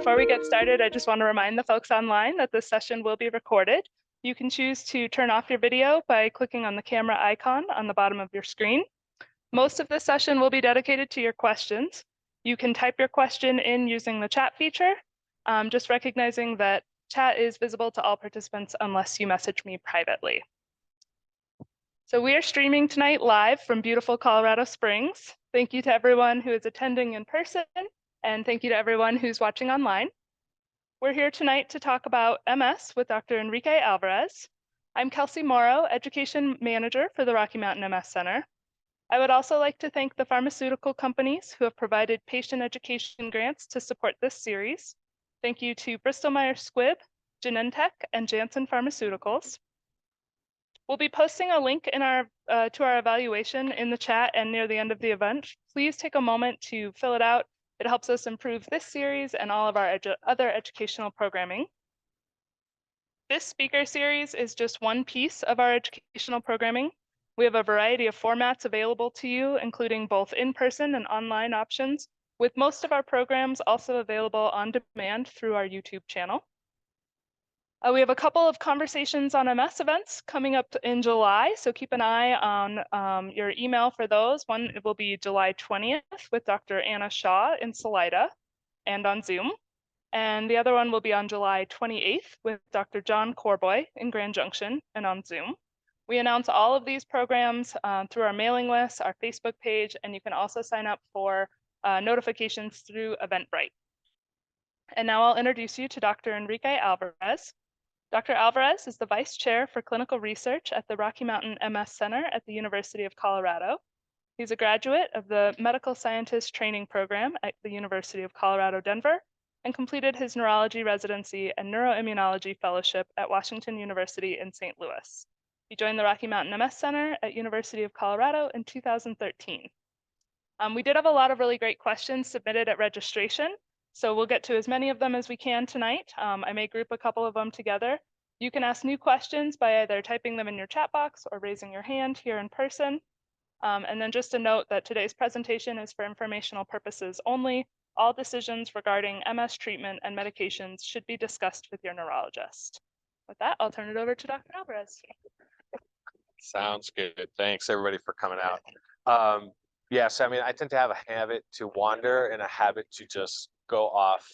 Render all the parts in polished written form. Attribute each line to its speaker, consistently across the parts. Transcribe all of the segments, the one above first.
Speaker 1: before we get started, I just want to remind the folks online that this session will be recorded. You can choose to turn off your video by clicking on the camera icon on the bottom of your screen. Most of this session will be dedicated to your questions. You can type your question in using the chat feature, just recognizing that chat is visible to all participants unless you message me privately. So we are streaming tonight live from beautiful Colorado Springs. Thank you to everyone who is attending in person, and thank you to everyone who's watching online. We're here tonight to talk about MS with Dr. Enrique Alvarez. I'm Kelsey Morrow, Education Manager for the Rocky Mountain MS Center. I would also like to thank the pharmaceutical companies who have provided patient education grants to support this series. Thank you to Bristol Myers Squibb, Genentech, and Janssen Pharmaceuticals. We'll be posting a link in to our evaluation in the chat and near the end of the event. Please take a moment to fill it out. It helps us improve this series and all of our other educational programming. This speaker series is just one piece of our educational programming. We have a variety of formats available to you, including both in-person and online options, with most of our programs also available on demand through our YouTube channel. We have a couple of conversations on MS events coming up in July, so keep an eye on your email for those. One will be July 20th with Dr. Anna Shaw in Salida and on Zoom. And the other one will be on July 28th with Dr. John Corboy in Grand Junction and on Zoom. We announce all of these programs through our mailing list, our Facebook page, and you can also sign up for notifications through Eventbrite. And now I'll introduce you to Dr. Enrique Alvarez. Dr. Alvarez is the Vice Chair for Clinical Research at the Rocky Mountain MS Center at the University of Colorado. He's a graduate of the Medical Scientist Training Program at the University of Colorado, Denver, and completed his neurology residency and neuroimmunology fellowship at Washington University in St. Louis. He joined the Rocky Mountain MS Center at University of Colorado in 2013. We did have a lot of really great questions submitted at registration, so we'll get to as many of them as we can tonight. I may group a couple of them together. You can ask new questions by either typing them in your chat box or raising your hand here in person. And then just a note that today's presentation is for informational purposes only. All decisions regarding MS treatment and medications should be discussed with your neurologist. With that, I'll turn it over to Dr. Alvarez.
Speaker 2: Sounds good. Thanks everybody for coming out. Yes, I mean, I tend to have a habit to wander and a habit to just go off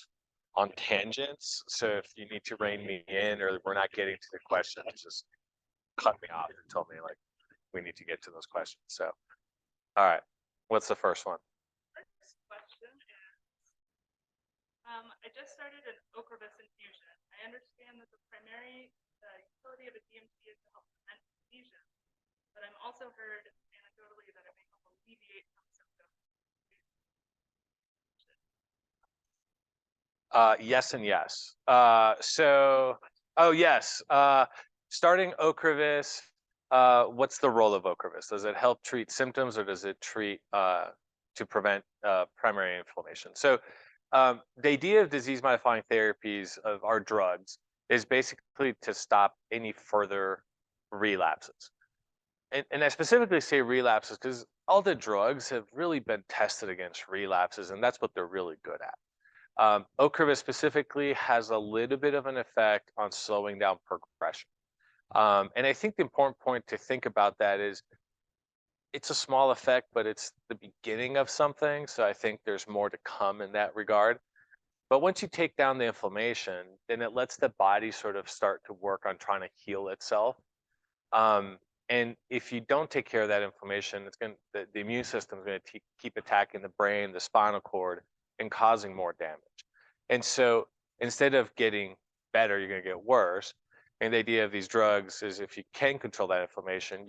Speaker 2: on tangents. So if you need to rein me in or we're not getting to the questions, just cut me off and tell me like we need to get to those questions. So, all right, what's the first one?
Speaker 1: First question is, I just started an Ocrevus infusion. I understand that the primary utility of a DMT is to help prevent lesions, but I'm also heard anecdotally that it may help alleviate some symptoms.
Speaker 2: Yes and yes. Yes. Starting Ocrevus, what's the role of Ocrevus? Does it help treat symptoms or does it treat to prevent primary inflammation? So the idea of disease-modifying therapies of our drugs is basically to stop any further relapses. And I specifically say relapses because all the drugs have really been tested against relapses, and that's what they're really good at. Ocrevus specifically has a little bit of an effect on slowing down progression. And I think the important point to think about that is it's a small effect, but it's the beginning of something. So I think there's more to come in that regard. But once you take down the inflammation, then it lets the body sort of start to work on trying to heal itself. And if you don't take care of that inflammation, it's going the immune system is going to keep attacking the brain, the spinal cord, and causing more damage. And so instead of getting better, you're going to get worse. And the idea of these drugs is if you can control that inflammation,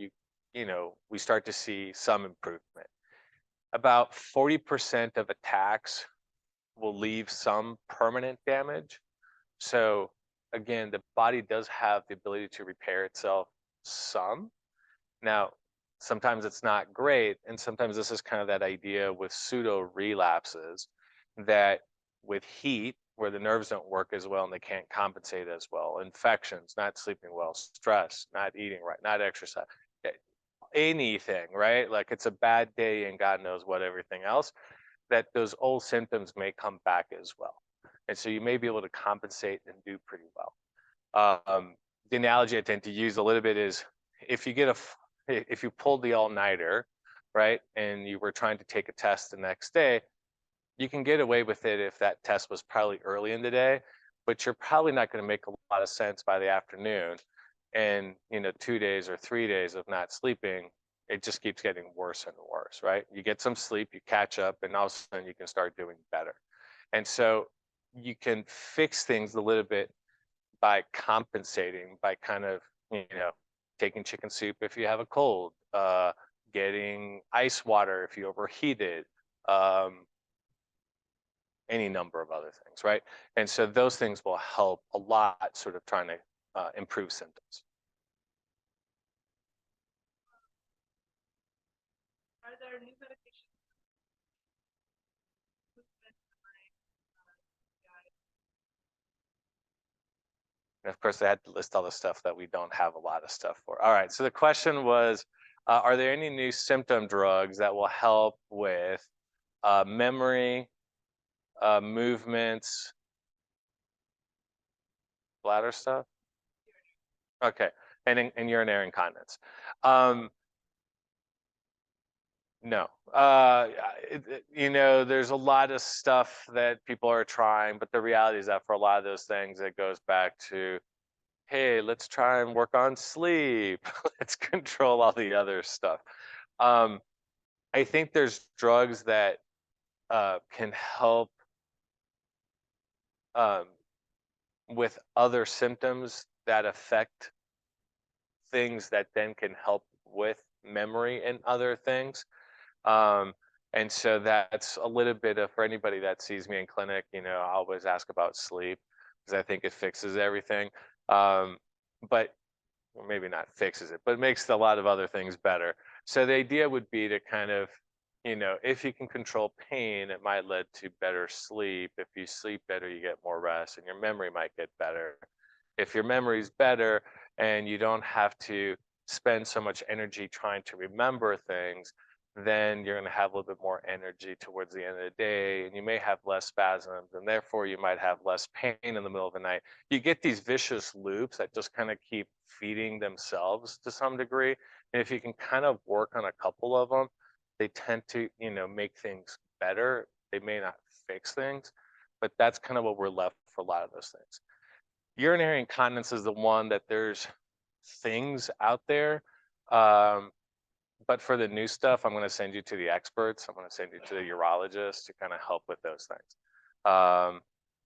Speaker 2: we start to see some improvement. About 40% of attacks will leave some permanent damage. So again, the body does have the ability to repair itself some. Now, sometimes it's not great, and sometimes this is kind of that idea with pseudo-relapses that with heat, where the nerves don't work as well and they can't compensate as well, infections, not sleeping well, stress, not eating right, not exercise, anything, right? Like it's a bad day and God knows what, everything else, that those old symptoms may come back as well. And so you may be able to compensate and do pretty well. The analogy I tend to use a little bit is if you pulled the all-nighter, right, and you were trying to take a test the next day, you can get away with it if that test was probably early in the day, but you're probably not going to make a lot of sense by the afternoon. And 2 days or 3 days of not sleeping, it just keeps getting worse and worse, right? You get some sleep, you catch up, and all of a sudden you can start doing better. And so you can fix things a little bit by compensating, by kind of, taking chicken soup if you have a cold, getting ice water if you overheated, any number of other things, right? And so those things will help a lot, sort of trying to improve symptoms.
Speaker 1: Are there new medications?
Speaker 2: And of course, they had to list all the stuff that we don't have a lot of stuff for. All right, so the question was, are there any new symptom drugs that will help with memory, movements, bladder stuff? Okay, and urinary incontinence. No, there's a lot of stuff that people are trying, but the reality is that for a lot of those things, it goes back to, hey, let's try and work on sleep. Let's control all the other stuff. I think there's drugs that can help with other symptoms that affect things that then can help with memory and other things. And so that's a little bit of, for anybody that sees me in clinic, I always ask about sleep because I think it fixes everything. But well, maybe not fixes it, but it makes a lot of other things better. So the idea would be to kind of, if you can control pain, it might lead to better sleep. If you sleep better, you get more rest and your memory might get better. If your memory's better and you don't have to spend so much energy trying to remember things, then you're going to have a little bit more energy towards the end of the day, and you may have less spasms, and therefore you might have less pain in the middle of the night. You get these vicious loops that just kind of keep feeding themselves to some degree. And if you can kind of work on a couple of them, they tend to, make things better. They may not fix things, but that's kind of what we're left for a lot of those things. Urinary incontinence is the one that there's things out there. But for the new stuff, I'm going to send you to the experts. I'm going to send you to the urologist to kind of help with those things.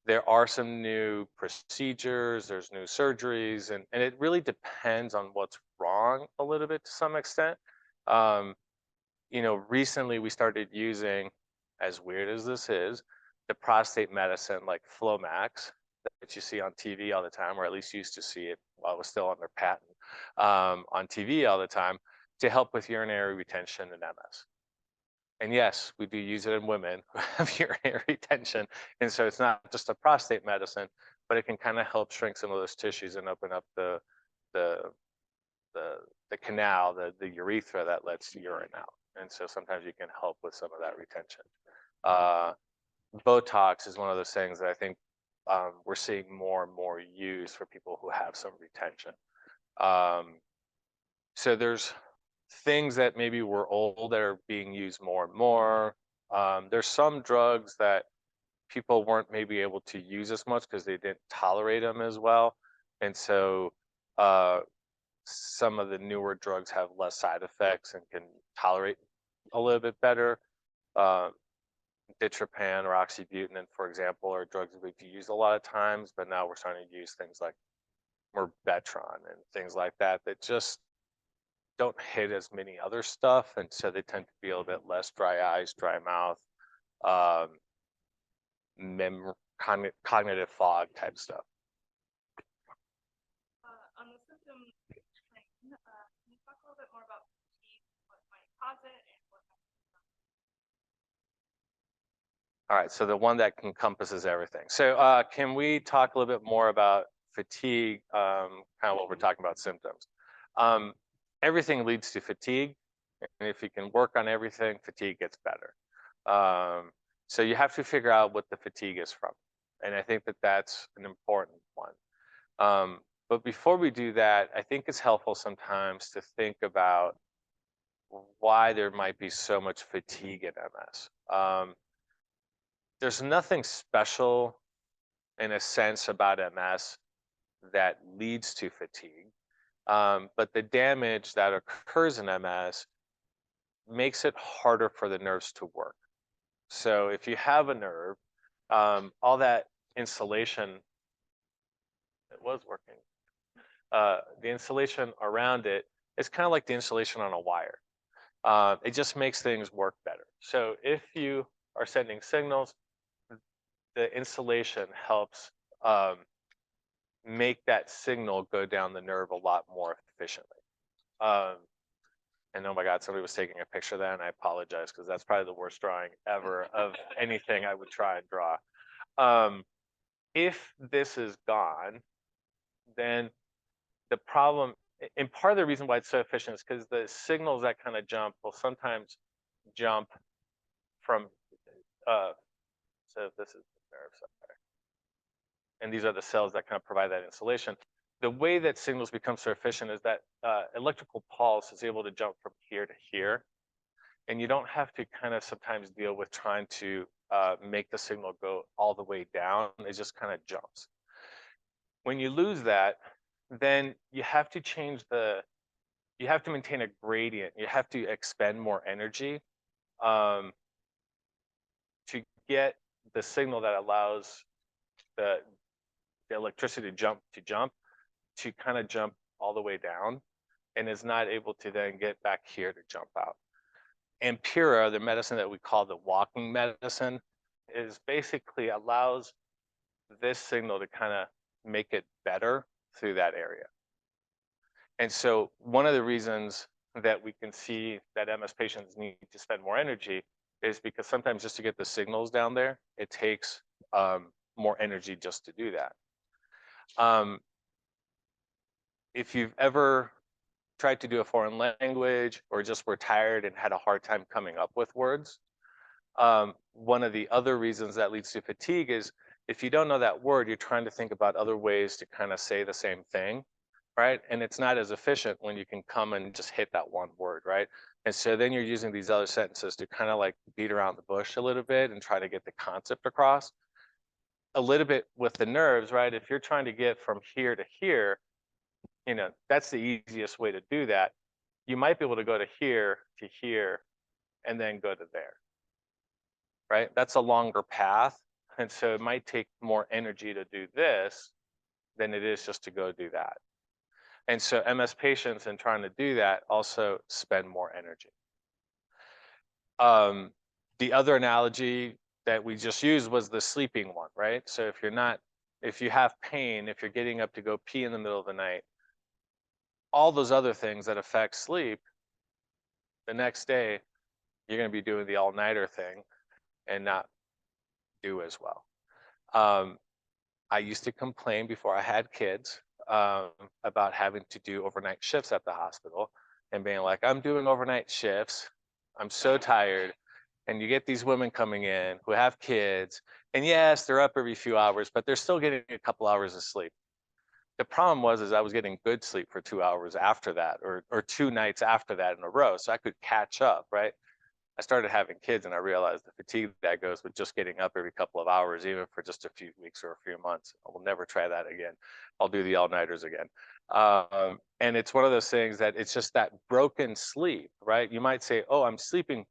Speaker 2: There are some new procedures, there's new surgeries, and it really depends on what's wrong a little bit to some extent. Recently we started using, as weird as this is, the prostate medicine like Flomax that you see on TV all the time, or at least used to see it while it was still under patent, on TV all the time, to help with urinary retention and MS. And yes, we do use it in women who have urinary retention. And so it's not just a prostate medicine, but it can kind of help shrink some of those tissues and open up the canal, the urethra that lets urine out. And so sometimes you can help with some of that retention. Botox is one of those things that I think we're seeing more and more used for people who have some retention. So there's things that maybe were old that are being used more and more. There's some drugs that people weren't maybe able to use as much because they didn't tolerate them as well. And so some of the newer drugs have less side effects and can tolerate a little bit better. Ditropan or oxybutynin, for example, are drugs that we've used a lot of times, but now we're starting to use things like Myrbetriq and things like that that just don't hit as many other stuff, and so they tend to be a little bit less dry eyes, dry mouth, cognitive fog type stuff.
Speaker 1: On the symptom train, can you talk a little bit more about fatigue, what might cause it, and what?
Speaker 2: All right, so the one that encompasses everything. So can we talk a little bit more about fatigue, kind of what we're talking about symptoms? Everything leads to fatigue, and if you can work on everything, fatigue gets better. So you have to figure out what the fatigue is from. And I think that that's an important one. But before we do that, I think it's helpful sometimes to think about why there might be so much fatigue in MS. There's nothing special in a sense about MS that leads to fatigue, but the damage that occurs in MS makes it harder for the nerves to work. So if you have a nerve, all that insulation, it was working, the insulation around it is kind of like the insulation on a wire. It just makes things work better. So if you are sending signals, the insulation helps make that signal go down the nerve a lot more efficiently. And oh my God, somebody was taking a picture of that, and I apologize because that's probably the worst drawing ever of anything I would try and draw. If this is gone, then the problem, and part of the reason why it's so efficient is because the signals that kind of jump will sometimes jump from, so this is the nerve cell, and these are the cells that kind of provide that insulation. The way that signals become so efficient is that electrical pulse is able to jump from here to here, and you don't have to kind of sometimes deal with trying to make the signal go all the way down. It just kind of jumps. When you lose that, then you have to you have to maintain a gradient. You have to expend more energy to get the signal that allows the electricity to kind of jump all the way down, and is not able to then get back here to jump out. Ampera, the medicine that we call the walking medicine, is basically allows this signal to kind of make it better through that area. And so one of the reasons that we can see that MS patients need to spend more energy is because sometimes just to get the signals down there, it takes more energy just to do that. If you've ever tried to do a foreign language or just were tired and had a hard time coming up with words, one of the other reasons that leads to fatigue is if you don't know that word, you're trying to think about other ways to kind of say the same thing, right? And it's not as efficient when you can come and just hit that one word, right? And so then you're using these other sentences to kind of like beat around the bush a little bit and try to get the concept across. A little bit with the nerves, right? If you're trying to get from here to here, you know, that's the easiest way to do that. You might be able to go to here, and then go to there, right? That's a longer path. And so it might take more energy to do this than it is just to go do that. And so MS patients in trying to do that also spend more energy. The other analogy that we just used was the sleeping one, right? So if you have pain, if you're getting up to go pee in the middle of the night, all those other things that affect sleep, the next day, you're going to be doing the all-nighter thing and not do as well. I used to complain before I had kids about having to do overnight shifts at the hospital and being like, I'm doing overnight shifts. I'm so tired. And you get these women coming in who have kids, and yes, they're up every few hours, but they're still getting a couple hours of sleep. The problem was I was getting good sleep for 2 hours after that, or 2 nights after that in a row, so I could catch up, right? I started having kids and I realized the fatigue that goes with just getting up every couple of hours, even for just a few weeks or a few months. I will never try that again. I'll do the all-nighters again. And it's one of those things that it's just that broken sleep, right? You might say, oh, I'm sleeping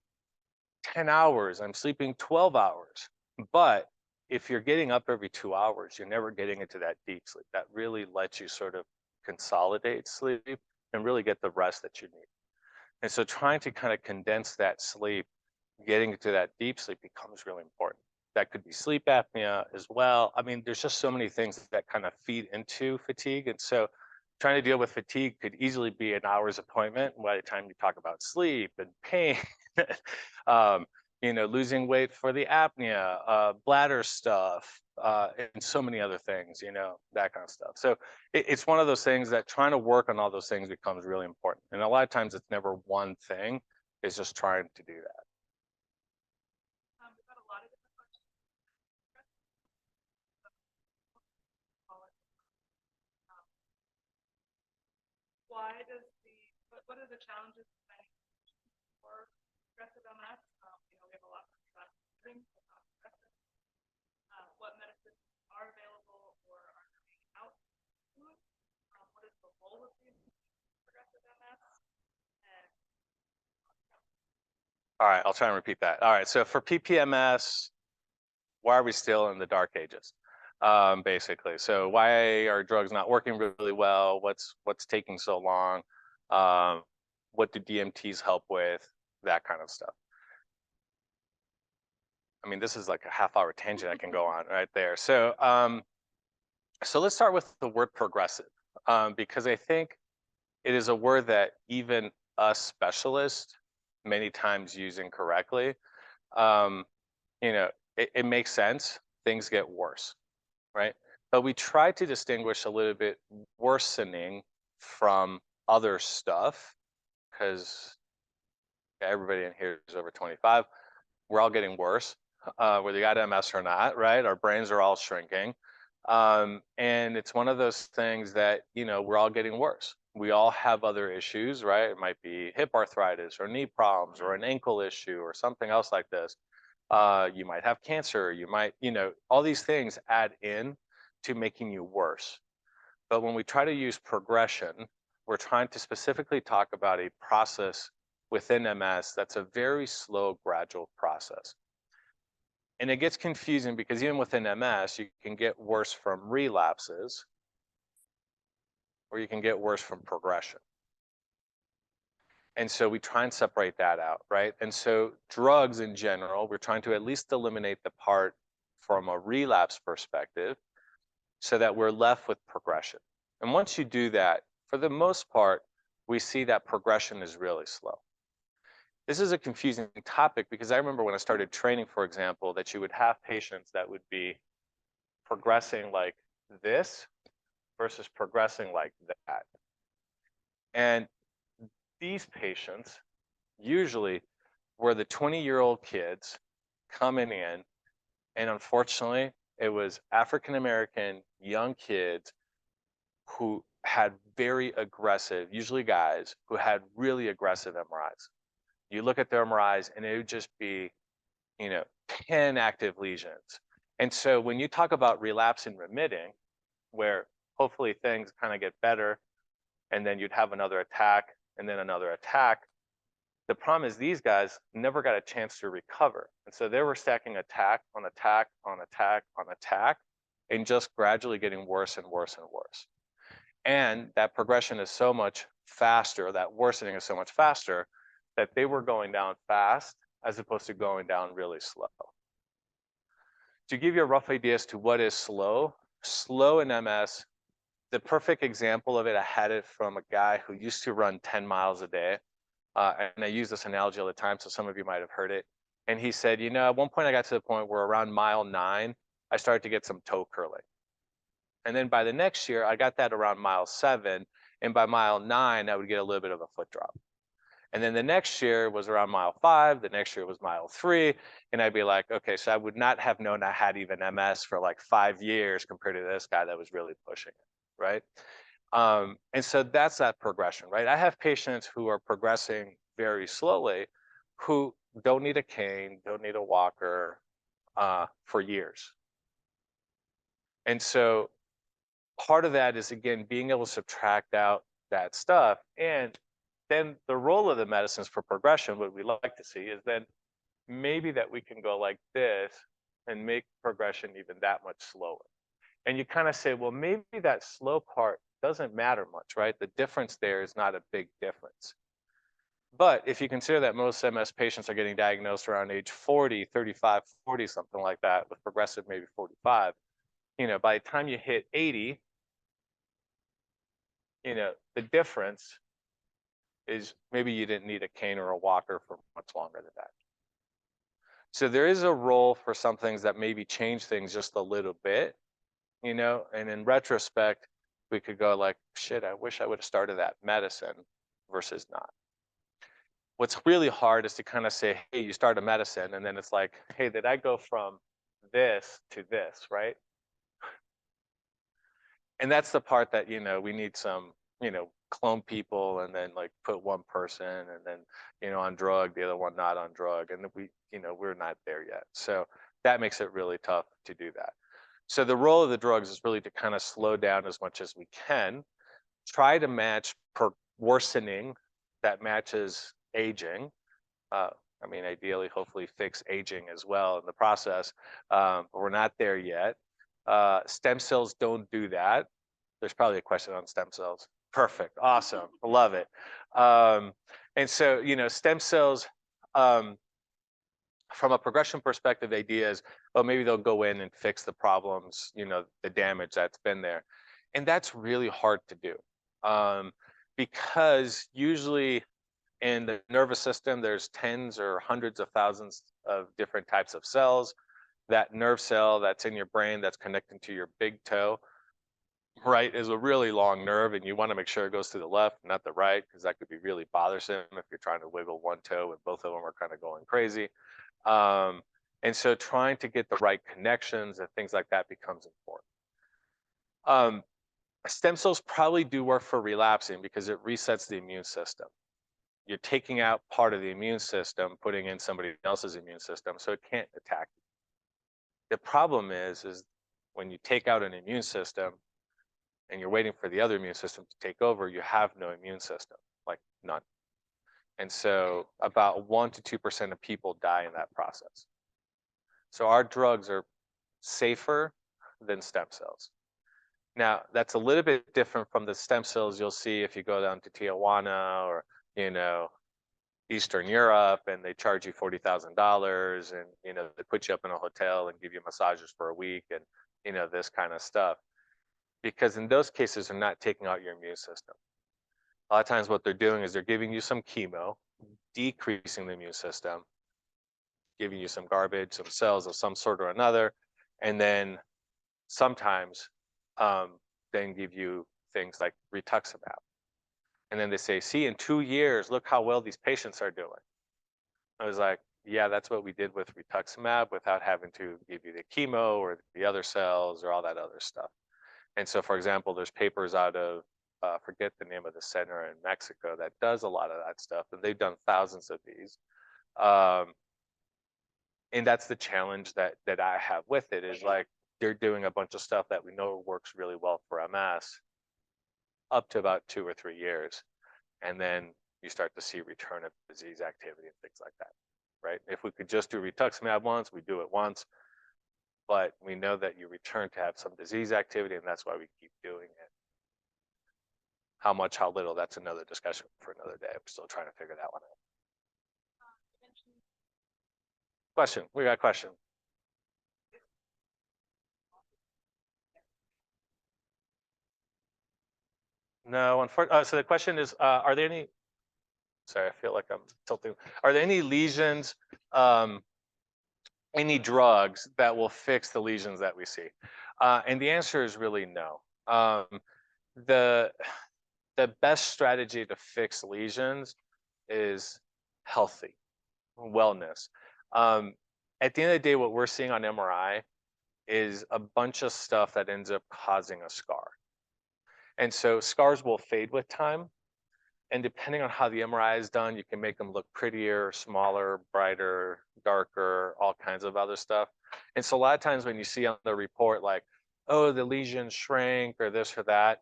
Speaker 2: 10 hours, I'm sleeping 12 hours. But if you're getting up every 2 hours, you're never getting into that deep sleep. That really lets you sort of consolidate sleep and really get the rest that you need. And so trying to kind of condense that sleep, getting to that deep sleep becomes really important. That could be sleep apnea as well. I mean, there's just so many things that kind of feed into fatigue. And so trying to deal with fatigue could easily be an hour's appointment by the time you talk about sleep and pain, you know, losing weight for the apnea, bladder stuff, and so many other things, you know, that kind of stuff. So it's one of those things that trying to work on all those things becomes really important. And a lot of times it's never one thing, it's just trying to do that.
Speaker 1: We've got a lot of different questions. why does what are the challenges for progressive MS? We have a lot of things, but not progressive. What medicines are available or are coming out soon? What is the role of these progressive MS?
Speaker 2: All right, I'll try and repeat that. All right, so for PPMS, why are we still in the dark ages? Basically, so why are drugs not working really well? What's taking so long? What do DMTs help with? That kind of stuff. I mean, this is like a half-hour tangent I can go on right there. So, so let's start with the word progressive, because I think it is a word that even us specialists many times use incorrectly. It makes sense. Things get worse, right? But we try to distinguish a little bit worsening from other stuff because everybody in here is over 25. We're all getting worse, whether you got MS or not, right? Our brains are all shrinking. And it's one of those things that, we're all getting worse. We all have other issues, right? It might be hip arthritis or knee problems or an ankle issue or something else like this. You might have cancer. You might, all these things add in to making you worse. But when we try to use progression, we're trying to specifically talk about a process within MS that's a very slow, gradual process. And it gets confusing because even within MS, you can get worse from relapses or you can get worse from progression. And so we try and separate that out, right? And so drugs in general, we're trying to at least eliminate the part from a relapse perspective so that we're left with progression. And once you do that, for the most part, we see that progression is really slow. This is a confusing topic because I remember when I started training, for example, that you would have patients that would be progressing like this versus progressing like that. And these patients usually were the 20-year-old kids coming in, and unfortunately, it was African-American young kids who had very aggressive, usually guys, who had really aggressive MRIs. You look at their MRIs and it would just be, 10 active lesions. And so when you talk about relapse and remitting, where hopefully things kind of get better, and then you'd have another attack and then another attack, the problem is these guys never got a chance to recover. And so they were stacking attack on attack on attack on attack and just gradually getting worse and worse and worse. And that progression is so much faster, that worsening is so much faster that they were going down fast as opposed to going down really slow. To give you a rough idea as to what is slow in MS, the perfect example of it, I had it from a guy who used to run 10 miles a day. And I use this analogy all the time, so some of you might have heard it. And he said, at one point I got to the point where around mile 9, I started to get some toe curling. And then by the next year, I got that around mile 7. And by mile 9, I would get a little bit of a foot drop. And then the next year was around mile 5. The next year was mile 3. And I'd be like, okay, so I would not have known I had even MS for like 5 years compared to this guy that was really pushing it, right? And so that's that progression, right? I have patients who are progressing very slowly, who don't need a cane, don't need a walker for years. And so part of that is, again, being able to subtract out that stuff. And then the role of the medicines for progression, what we like to see is then maybe that we can go like this and make progression even that much slower. And you kind of say, well, maybe that slow part doesn't matter much, right? The difference there is not a big difference. But if you consider that most MS patients are getting diagnosed around age 40, 35, 40, something like that, with progressive maybe 45, by the time you hit 80, the difference is maybe you didn't need a cane or a walker for much longer than that. So there is a role for some things that maybe change things just a little bit, and in retrospect, we could go like, shit, I wish I would have started that medicine versus not. What's really hard is to kind of say, hey, you start a medicine, and then it's like, hey, did I go from this to this, right? And that's the part that, we need some clone people and then like put one person and then, on drug, the other one not on drug. And we're not there yet. So that makes it really tough to do that. So the role of the drugs is really to kind of slow down as much as we can, try to match worsening that matches aging. Ideally, hopefully fix aging as well in the process. But we're not there yet. Stem cells don't do that. There's probably a question on stem cells. Perfect. Awesome. I love it. And so, stem cells, from a progression perspective, the idea is, well, maybe they'll go in and fix the problems, the damage that's been there. And that's really hard to do, because usually in the nervous system, there's tens or hundreds of thousands of different types of cells. That nerve cell that's in your brain that's connecting to your big toe, right, is a really long nerve, and you want to make sure it goes to the left, not the right, because that could be really bothersome if you're trying to wiggle one toe and both of them are kind of going crazy. And so trying to get the right connections and things like that becomes important. Stem cells probably do work for relapsing because it resets the immune system. You're taking out part of the immune system, putting in somebody else's immune system, so it can't attack you. The problem is when you take out an immune system and you're waiting for the other immune system to take over, you have no immune system, like none. And so about 1 to 2% of people die in that process. So our drugs are safer than stem cells. Now, that's a little bit different from the stem cells you'll see if you go down to Tijuana or, Eastern Europe, and they charge you $40,000 and, they put you up in a hotel and give you massages for a week and, this kind of stuff. Because in those cases, they're not taking out your immune system. A lot of times what they're doing is they're giving you some chemo, decreasing the immune system, giving you some garbage, some cells of some sort or another, and then sometimes then give you things like rituximab. And then they say, see, in 2 years, look how well these patients are doing. I was like, yeah, that's what we did with rituximab without having to give you the chemo or the other cells or all that other stuff. And so, for example, there's papers out of, forget the name of the center in Mexico that does a lot of that stuff, and they've done thousands of these. And that's the challenge that I have with it, is like they're doing a bunch of stuff that we know works really well for MS up to about 2 or 3 years. And then you start to see return of disease activity and things like that, right? If we could just do rituximab once, we do it once. But we know that you return to have some disease activity, and that's why we keep doing it. How much, how little, that's another discussion for another day. I'm still trying to figure that one out. Question, we got a question. No, unfortunately, so the question is, are there any, sorry, I feel like I'm tilting. Are there any lesions, any drugs that will fix the lesions that we see? And the answer is really no. The best strategy to fix lesions is healthy, wellness. At the end of the day, what we're seeing on MRI is a bunch of stuff that ends up causing a scar. And so scars will fade with time. And depending on how the MRI is done, you can make them look prettier, smaller, brighter, darker, all kinds of other stuff. And so a lot of times when you see on the report, like, oh, the lesion shrank or this or that,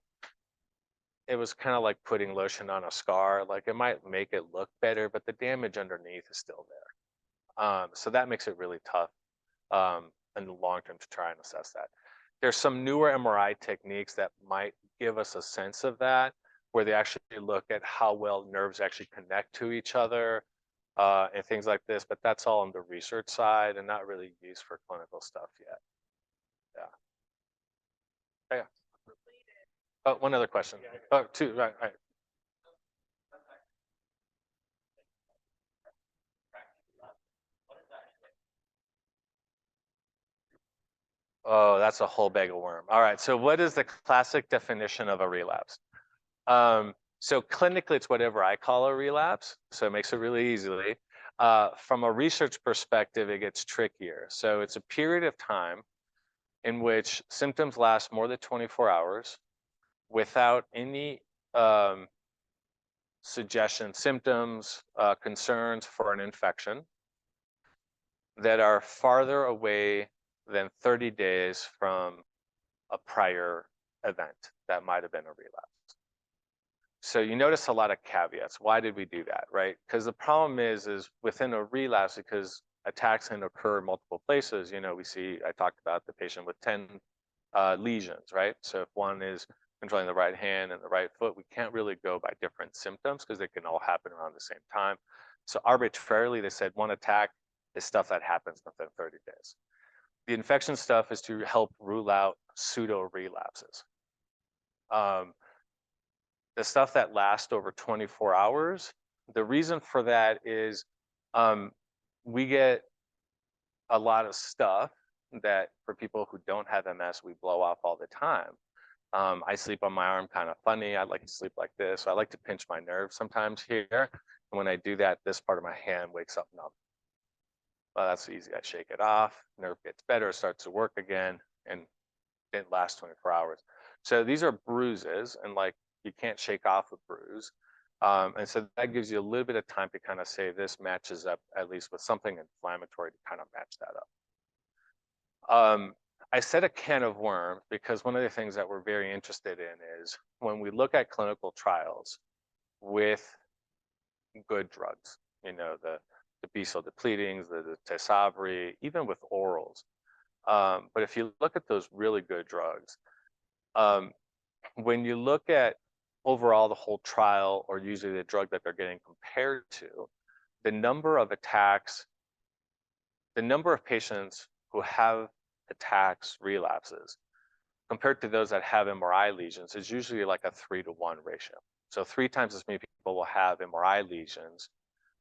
Speaker 2: it was kind of like putting lotion on a scar. Like, it might make it look better, but the damage underneath is still there. So that makes it really tough in the long term to try and assess that. There's some newer MRI techniques that might give us a sense of that, where they actually look at how well nerves actually connect to each other and things like this, but that's all on the research side and not really used for clinical stuff yet. Yeah. Yeah. Oh, one other question. Oh, two, right. Oh, that's a whole bag of worm. All right, so what is the classic definition of a relapse? So clinically, it's whatever I call a relapse, so it makes it really easily. From a research perspective, it gets trickier. So it's a period of time in which symptoms last more than 24 hours without any suggestions, symptoms, concerns for an infection that are farther away than 30 days from a prior event that might have been a relapse. So you notice a lot of caveats. Why did we do that, right? Because the problem is within a relapse, because attacks can occur in multiple places. We see, I talked about the patient with 10 lesions, right? So if one is controlling the right hand and the right foot, we can't really go by different symptoms because they can all happen around the same time. So arbitrarily, they said one attack is stuff that happens within 30 days. The infection stuff is to help rule out pseudo-relapses. The stuff that lasts over 24 hours, the reason for that is we get a lot of stuff that for people who don't have MS, we blow off all the time. I sleep on my arm kind of funny. I like to sleep like this. So I like to pinch my nerve sometimes here. And when I do that, this part of my hand wakes up numb. Well, that's easy. I shake it off, nerve gets better, starts to work again, and it lasts 24 hours. So these are bruises, and like you can't shake off a bruise. And so that gives you a little bit of time to kind of say this matches up at least with something inflammatory to kind of match that up. I said a can of worms because one of the things that we're very interested in is when we look at clinical trials with good drugs, the B-cell depletings, the Tysabri, even with orals. But if you look at those really good drugs, when you look at overall the whole trial or usually the drug that they're getting compared to, the number of attacks, the number of patients who have attacks, relapses, compared to those that have MRI lesions is usually like a 3-to-1 ratio. So 3 times as many people will have MRI lesions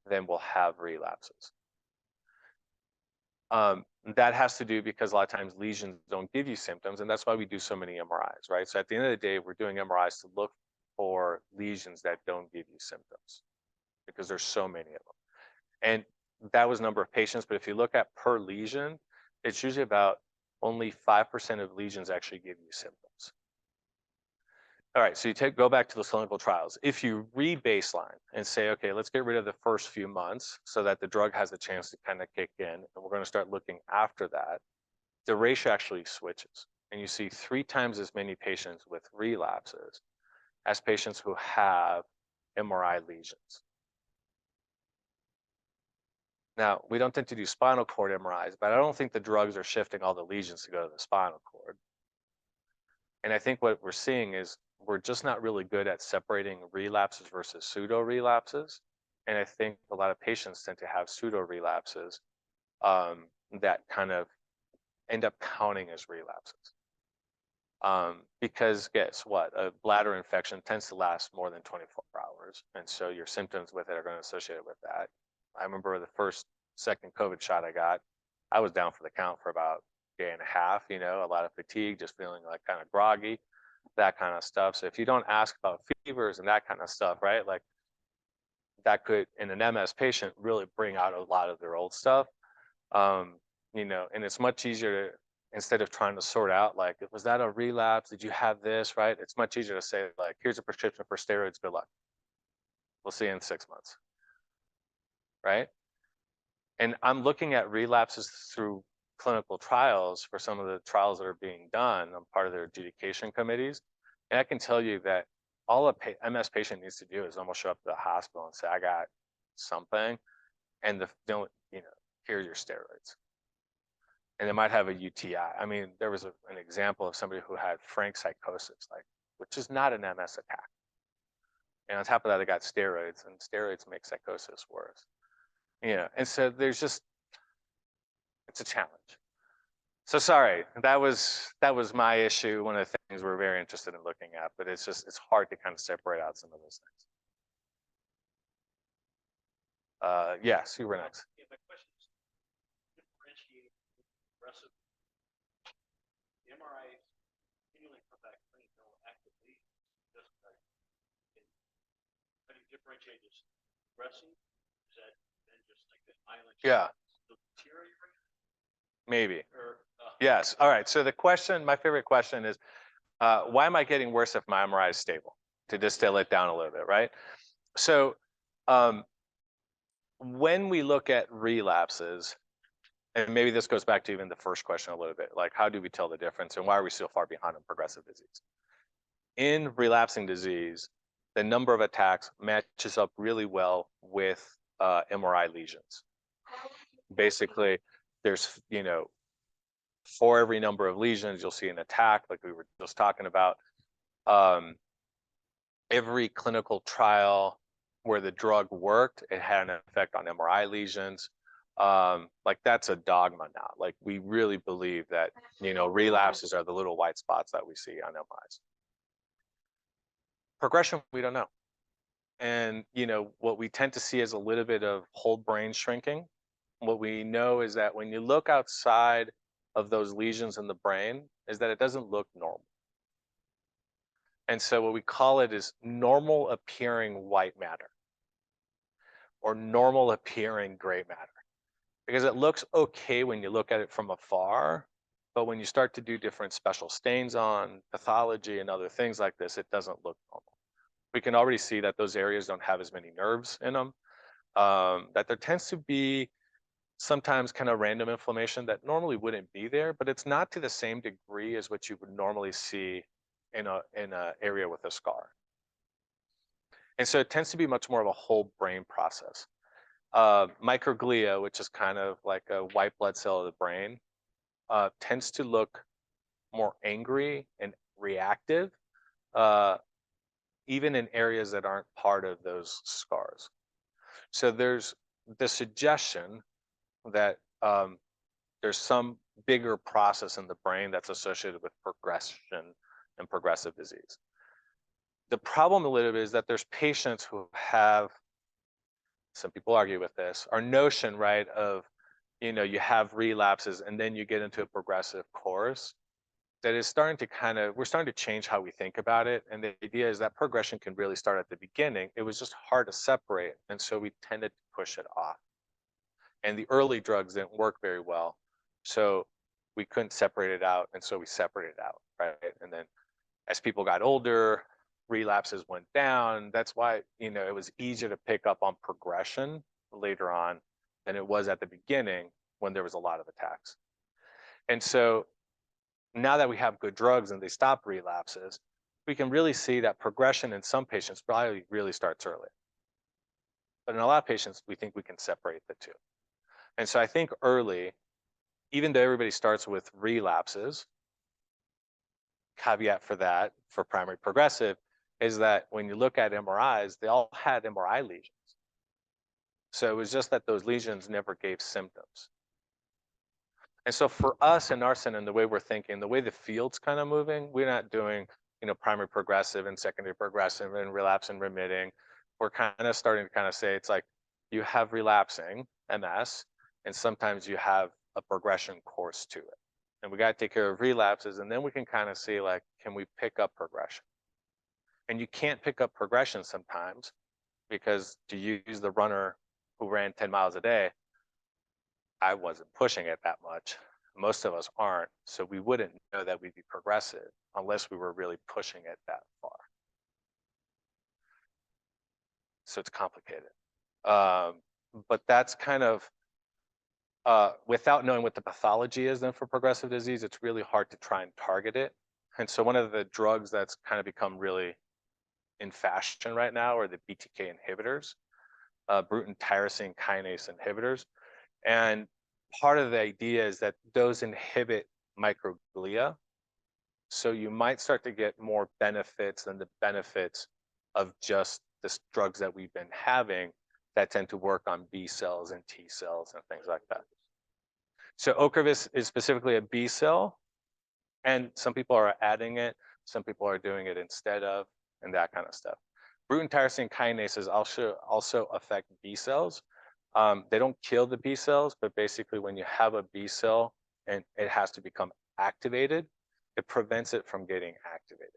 Speaker 2: than will have relapses. That has to do because a lot of times lesions don't give you symptoms, and that's why we do so many MRIs, right? So at the end of the day, we're doing MRIs to look for lesions that don't give you symptoms because there's so many of them. And that was number of patients, but if you look at per lesion, it's usually about only 5% of lesions actually give you symptoms. All right, so you go back to those clinical trials. If you re-baseline and say, okay, let's get rid of the first few months so that the drug has a chance to kind of kick in, and we're going to start looking after that, the ratio actually switches. And you see 3 times as many patients with relapses as patients who have MRI lesions. Now, we don't tend to do spinal cord MRIs, but I don't think the drugs are shifting all the lesions to go to the spinal cord. And I think what we're seeing is we're just not really good at separating relapses versus pseudo-relapses. And I think a lot of patients tend to have pseudo-relapses that kind of end up counting as relapses. Because guess what? A bladder infection tends to last more than 24 hours. And so your symptoms with it are going to associate it with that. I remember the second COVID shot I got, I was down for the count for about a day and a half, a lot of fatigue, just feeling like kind of groggy, that kind of stuff. So if you don't ask about fevers and that kind of stuff, right, like that could, in an MS patient, really bring out a lot of their old stuff. And it's much easier to, instead of trying to sort out, like, was that a relapse? Did you have this, right? It's much easier to say, like, here's a prescription for steroids, good luck. We'll see you in 6 months, right? And I'm looking at relapses through clinical trials for some of the trials that are being done. I'm part of their adjudication committees. And I can tell you that all a MS patient needs to do is almost show up to the hospital and say, I got something. And here's your steroids. And they might have a UTI. I mean, there was an example of somebody who had frank psychosis, which is not an MS attack. And on top of that, they got steroids, and steroids make psychosis worse. And so it's a challenge. So sorry, that was my issue. One of the things we're very interested in looking at, but it's hard to kind of separate out some of those things. Yes, you were next.
Speaker 3: Yeah, my question is differentiate aggressive. The MRI continually come back clean, no active lesions. How do you differentiate this aggressive? Is that then just like the island?
Speaker 2: Yeah. Maybe. Yes. All right. So my favorite question is, why am I getting worse if my MRI is stable? to distill it down a little bit, right? So when we look at relapses, and maybe this goes back to even the first question a little bit, like how do we tell the difference and why are we so far behind in progressive disease? In relapsing disease, the number of attacks matches up really well with MRI lesions. Basically, there's, for every number of lesions, you'll see an attack, like we were just talking about. Every clinical trial where the drug worked, it had an effect on MRI lesions. Like that's a dogma now. Like we really believe that, relapses are the little white spots that we see on MRIs. Progression, we don't know. And, what we tend to see is a little bit of whole brain shrinking. What we know is that when you look outside of those lesions in the brain, is that it doesn't look normal. And so what we call it is normal appearing white matter or normal appearing gray matter, because it looks okay when you look at it from afar, but when you start to do different special stains on pathology and other things like this, it doesn't look normal. We can already see that those areas don't have as many nerves in them, that there tends to be sometimes kind of random inflammation that normally wouldn't be there, but it's not to the same degree as what you would normally see in a area with a scar. And so it tends to be much more of a whole brain process. Microglia, which is kind of like a white blood cell of the brain, tends to look more angry and reactive, even in areas that aren't part of those scars. So there's the suggestion that there's some bigger process in the brain that's associated with progression and progressive disease. The problem a little bit is that there's patients who have, some people argue with this, our notion, right, of, you have relapses and then you get into a progressive course, that is starting to we're starting to change how we think about it. And the idea is that progression can really start at the beginning. It was just hard to separate. And so we tended to push it off. And the early drugs didn't work very well. So we couldn't separate it out. And so we separated it out, right? And then as people got older, relapses went down. That's why, it was easier to pick up on progression later on than it was at the beginning when there was a lot of attacks. And so now that we have good drugs and they stop relapses, we can really see that progression in some patients probably really starts early. But in a lot of patients, we think we can separate the two. And so I think early, even though everybody starts with relapses, caveat for that, for primary progressive, is that when you look at MRIs, they all had MRI lesions. So it was just that those lesions never gave symptoms. And so for us in our center, and the way we're thinking, the way the field's kind of moving, we're not doing, primary progressive and secondary progressive and relapse and remitting. We're kind of starting to kind of say, it's like you have relapsing MS, and sometimes you have a progression course to it. And we got to take care of relapses, and then we can kind of see, like, can we pick up progression? And you can't pick up progression sometimes because to use the runner who ran 10 miles a day, I wasn't pushing it that much. Most of us aren't, so we wouldn't know that we'd be progressive unless we were really pushing it that far. So it's complicated. But that's kind of, without knowing what the pathology is then for progressive disease, it's really hard to try and target it. And so one of the drugs that's kind of become really in fashion right now are the BTK inhibitors, Bruton tyrosine kinase inhibitors. And part of the idea is that those inhibit microglia. So you might start to get more benefits than the benefits of just the drugs that we've been having that tend to work on B cells and T cells and things like that. So Ocrevus is specifically a B cell, and some people are adding it, some people are doing it instead of, and that kind of stuff. Bruton tyrosine kinases also affect B cells. They don't kill the B cells, but basically when you have a B cell and it has to become activated, it prevents it from getting activated.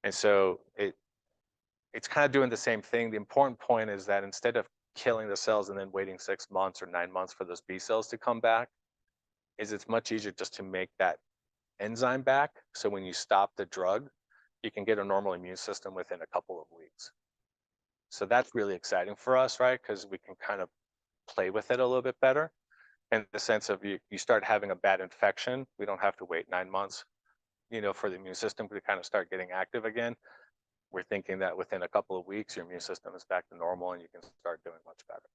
Speaker 2: And so it's kind of doing the same thing. The important point is that instead of killing the cells and then waiting 6 months or 9 months for those B cells to come back, it's much easier just to make that enzyme back. So when you stop the drug, you can get a normal immune system within a couple of weeks. So that's really exciting for us, right? Because we can kind of play with it a little bit better. In the sense of you start having a bad infection, we don't have to wait 9 months, for the immune system to kind of start getting active again. We're thinking that within a couple of weeks, your immune system is back to normal and you can start doing much better.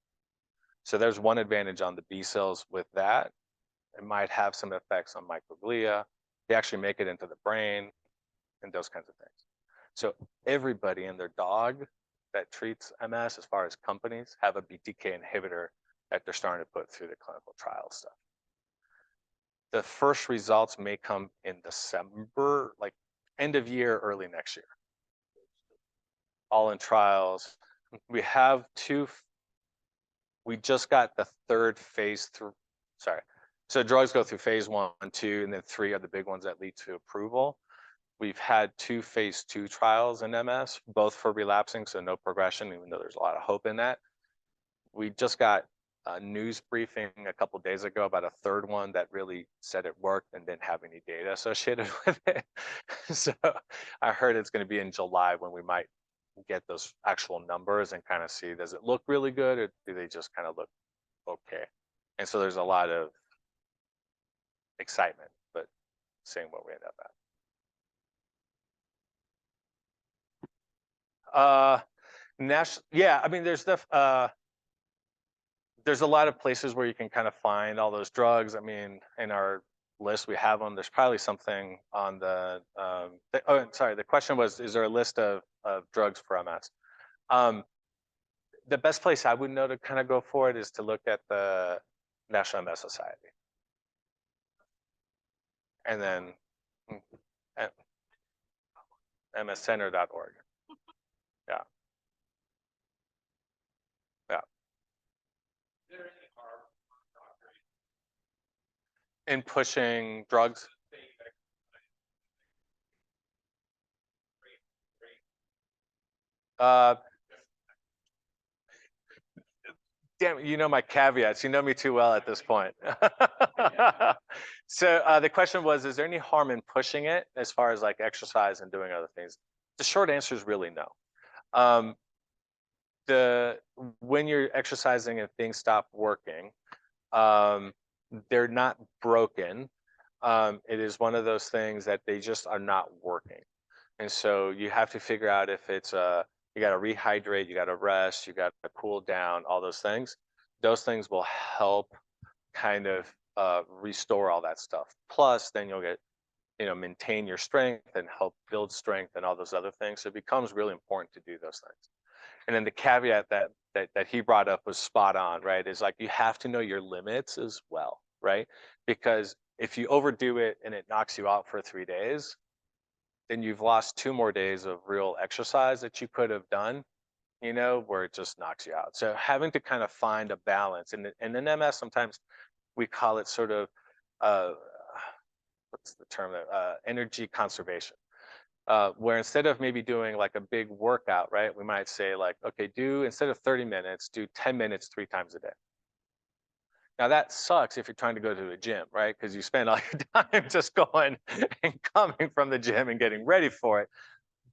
Speaker 2: So there's one advantage on the B cells with that. It might have some effects on microglia. They actually make it into the brain and those kinds of things. So everybody and their dog that treats MS, as far as companies, have a BTK inhibitor that they're starting to put through the clinical trial stuff. The first results may come in December, like end of year, early next year. All in trials. We have we just got the third phase through, sorry. So drugs go through phase 1, 2, and then 3 are the big ones that lead to approval. We've had 2 phase 2 trials in MS, both for relapsing, so no progression, even though there's a lot of hope in that. We just got a news briefing a couple days ago about a third one that really said it worked and didn't have any data associated with it. So I heard it's going to be in July when we might get those actual numbers and kind of see, does it look really good or do they just kind of look okay? And so there's a lot of excitement, but seeing what we end up at. Yeah, I mean, there's a lot of places where you can kind of find all those drugs. I mean, in our list, we have them. There's probably something on the, sorry, the question was, is there a list of drugs for MS? The best place I would know to kind of go for it is to look at the National MS Society. And then mscenter.org. Yeah. Yeah. In pushing drugs? Damn, you know my caveats. You know me too well at this point. So the question was, is there any harm in pushing it as far as like exercise and doing other things? The short answer is really no. When you're exercising and things stop working, they're not broken. It is one of those things that they just are not working. And so you have to figure out if it's you got to rehydrate, you got to rest, you got to cool down, all those things. Those things will help kind of restore all that stuff. Plus, then you'll get, maintain your strength and help build strength and all those other things. So it becomes really important to do those things. And then the caveat that he brought up was spot on, right? Is like you have to know your limits as well, right? Because if you overdo it and it knocks you out for 3 days, then you've lost 2 more days of real exercise that you could have done, where it just knocks you out. So having to kind of find a balance, and in MS, sometimes we call it sort of, what's the term, energy conservation. Where instead of maybe doing like a big workout, right, we might say like, okay, instead of 30 minutes, do 10 minutes 3 times a day. Now that sucks if you're trying to go to a gym, right? Because you spend all your time just going and coming from the gym and getting ready for it.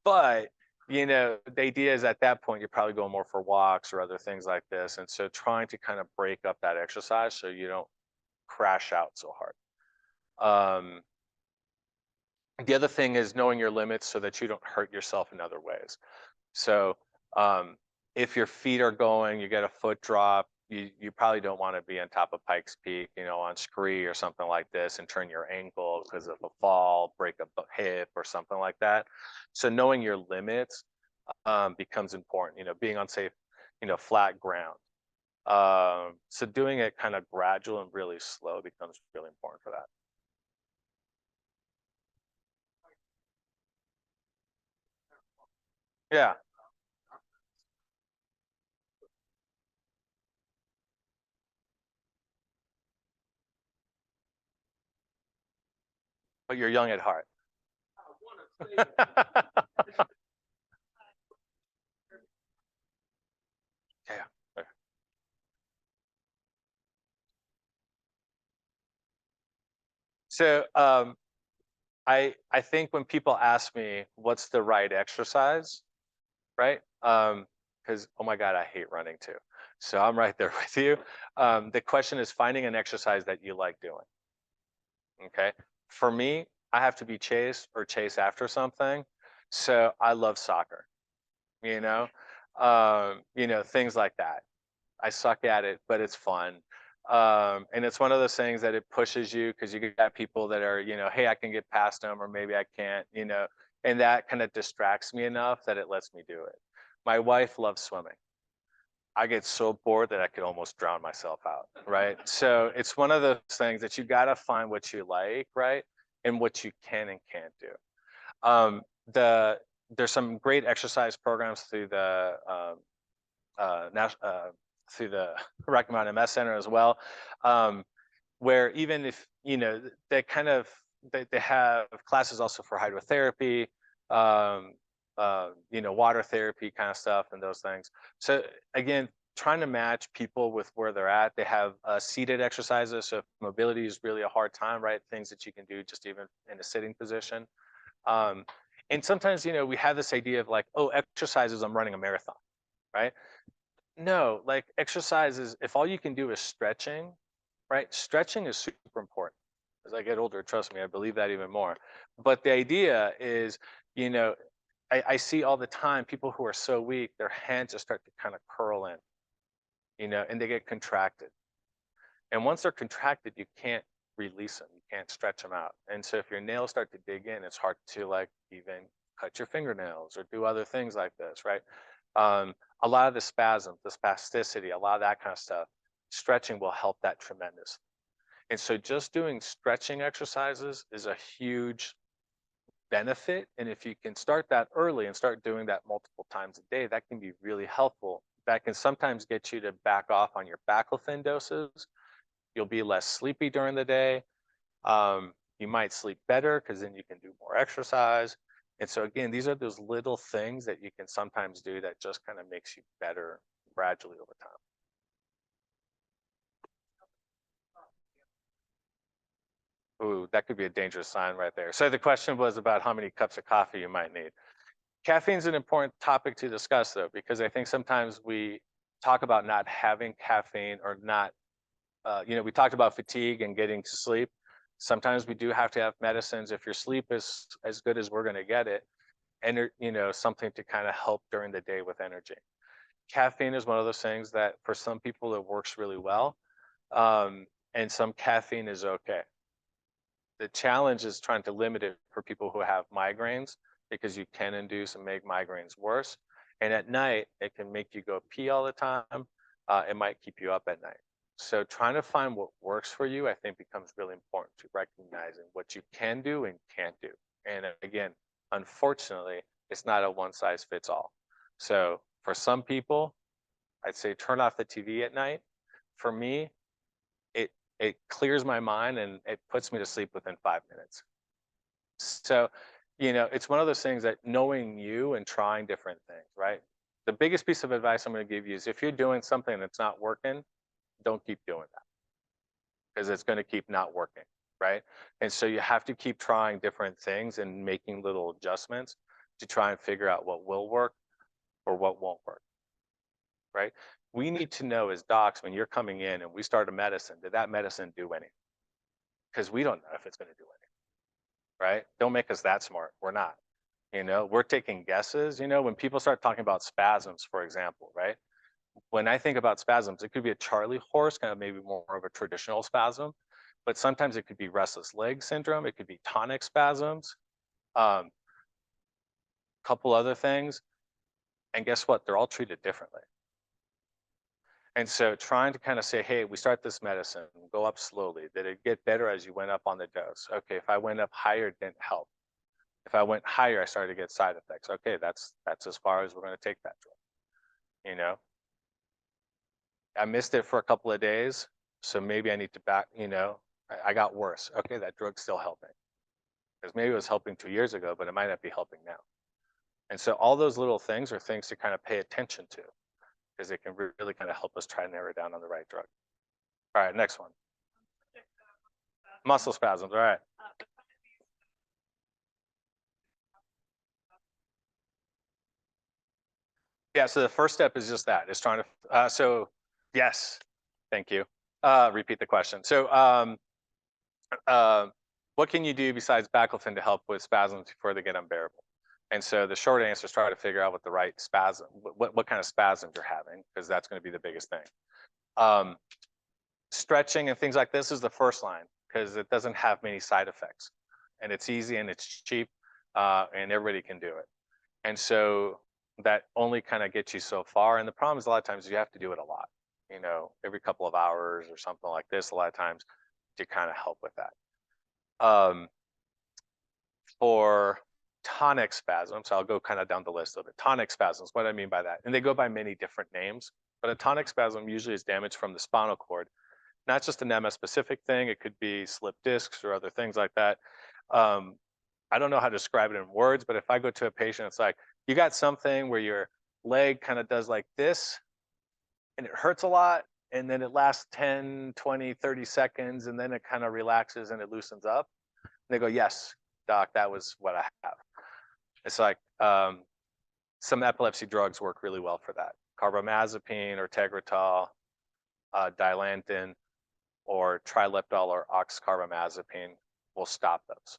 Speaker 2: But, the idea is at that point, you're probably going more for walks or other things like this. And so trying to kind of break up that exercise so you don't crash out so hard. The other thing is knowing your limits so that you don't hurt yourself in other ways. So if your feet are going, you get a foot drop, you probably don't want to be on top of Pikes Peak, on scree or something like this and turn your ankle because of a fall, break a hip or something like that. So knowing your limits becomes important, being on safe, flat ground. So doing it kind of gradual and really slow becomes really important for that. Yeah. But you're young at heart. Yeah. So I think when people ask me what's the right exercise, right? Because oh my God, I hate running too. So I'm right there with you. The question is finding an exercise that you like doing. Okay. For me, I have to be chased or chase after something. So I love soccer, you know, things like that. I suck at it, but it's fun. And it's one of those things that it pushes you because you got people that are, hey, I can get past them or maybe I can't, and that kind of distracts me enough that it lets me do it. My wife loves swimming. I get so bored that I could almost drown myself out, right? So it's one of those things that you got to find what you like, right? And what you can and can't do. Um, there's some great exercise programs through the through the Rocky Mountain MS Center as well, where even if they kind of they have classes also for hydrotherapy, water therapy kind of stuff and those things. So again, trying to match people with where they're at. They have seated exercises, so if mobility is really a hard time, right? Things that you can do just even in a sitting position. And sometimes we have this idea of like, oh, exercises, I'm running a marathon, right? No, like exercises, if all you can do is stretching, right? Stretching is super important. As I get older, trust me, I believe that even more. But the idea is, I see all the time people who are so weak, their hands just start to kind of curl in, and they get contracted. And once they're contracted, you can't release them. You can't stretch them out. And so if your nails start to dig in, it's hard to like even cut your fingernails or do other things like this, right? A lot of the spasms, the spasticity, a lot of that kind of stuff, stretching will help that tremendously. And so just doing stretching exercises is a huge benefit. And if you can start that early and start doing that multiple times a day, that can be really helpful. That can sometimes get you to back off on your baclofen doses. You'll be less sleepy during the day. You might sleep better because then you can do more exercise. And so again, these are those little things that you can sometimes do that just kind of makes you better gradually over time. Ooh, that could be a dangerous sign right there. So the question was about how many cups of coffee you might need. Caffeine is an important topic to discuss though, because I think sometimes we talk about not having caffeine or not, we talked about fatigue and getting to sleep. Sometimes we do have to have medicines if your sleep is as good as we're going to get it, and something to kind of help during the day with energy. Caffeine is one of those things that for some people it works really well, and some caffeine is okay. The challenge is trying to limit it for people who have migraines because you can induce and make migraines worse. And at night, it can make you go pee all the time. It might keep you up at night. So trying to find what works for you, I think becomes really important to recognizing what you can do and can't do. And again, unfortunately, it's not a one size fits all. So for some people, I'd say turn off the TV at night. For me, it clears my mind and it puts me to sleep within 5 minutes. So, it's one of those things that knowing you and trying different things, right? The biggest piece of advice I'm going to give you is if you're doing something that's not working, don't keep doing that because it's going to keep not working, right? And so you have to keep trying different things and making little adjustments to try and figure out what will work or what won't work, right? We need to know as docs when you're coming in and we start a medicine, did that medicine do anything? Because we don't know if it's going to do anything, right? Don't make us that smart. We're not. We're taking guesses. When people start talking about spasms, for example, right? When I think about spasms, it could be a Charlie horse, kind of maybe more of a traditional spasm, but sometimes it could be restless leg syndrome. It could be tonic spasms, couple other things. And guess what? They're all treated differently. And so trying to kind of say, hey, we start this medicine, go up slowly. Did it get better as you went up on the dose? Okay, if I went up higher, it didn't help. If I went higher, I started to get side effects. Okay, that's as far as we're going to take that drug. I missed it for a couple of days, so maybe I need to back, I got worse. Okay, that drug's still helping. Because maybe it was helping 2 years ago, but it might not be helping now. And so all those little things are things to kind of pay attention to because it can really kind of help us try and narrow down on the right drug. All right, next one. Muscle spasms, all right. Yeah, so the first step is just that, is trying to, so yes, thank you. Repeat the question. So what can you do besides baclofen to help with spasms before they get unbearable? And so the short answer is try to figure out what the right spasm, what kind of spasms you're having, because that's going to be the biggest thing. Stretching and things like this is the first line, because it doesn't have many side effects, and it's easy and it's cheap, and everybody can do it. And so that only kind of gets you so far. And the problem is a lot of times you have to do it a lot, you know, every couple of hours or something like this, a lot of times to kind of help with that. For tonic spasms, I'll go kind of down the list of it. Tonic spasms, what do I mean by that? And they go by many different names, but a tonic spasm usually is damage from the spinal cord. Not just an MS specific thing, it could be slipped discs or other things like that. I don't know how to describe it in words, but if I go to a patient, it's like, you got something where your leg kind of does like this, and it hurts a lot, and then it lasts 10, 20, 30 seconds, and then it kind of relaxes and it loosens up. And they go, yes, doc, that was what I have. It's like some epilepsy drugs work really well for that. Carbamazepine or Tegretol, Dilantin, or trileptal or oxcarbamazepine will stop those.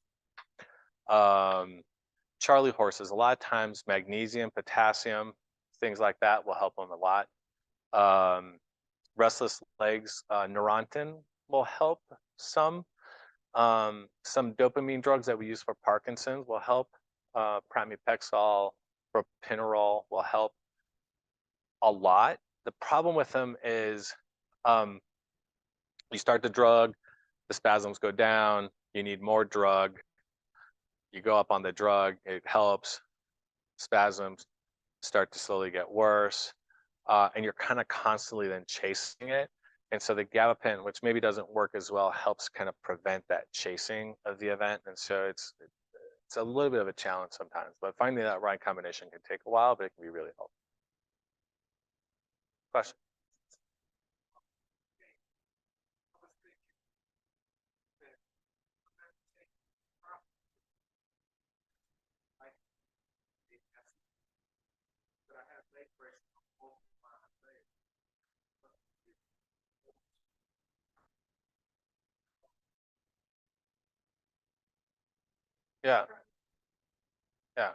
Speaker 2: Charlie horses, a lot of times magnesium, potassium, things like that will help them a lot. Restless legs, Neurontin will help some. Some dopamine drugs that we use for Parkinson's will help. Pramipexole, propinerol will help a lot. The problem with them is you start the drug, the spasms go down, you need more drug, you go up on the drug, it helps, spasms start to slowly get worse, and you're kind of constantly then chasing it. And so the gabapentin, which maybe doesn't work as well, helps kind of prevent that chasing of the event. And so it's a little bit of a challenge sometimes, but finding that right combination can take a while, but it can be really helpful. Question? Yeah. Yeah.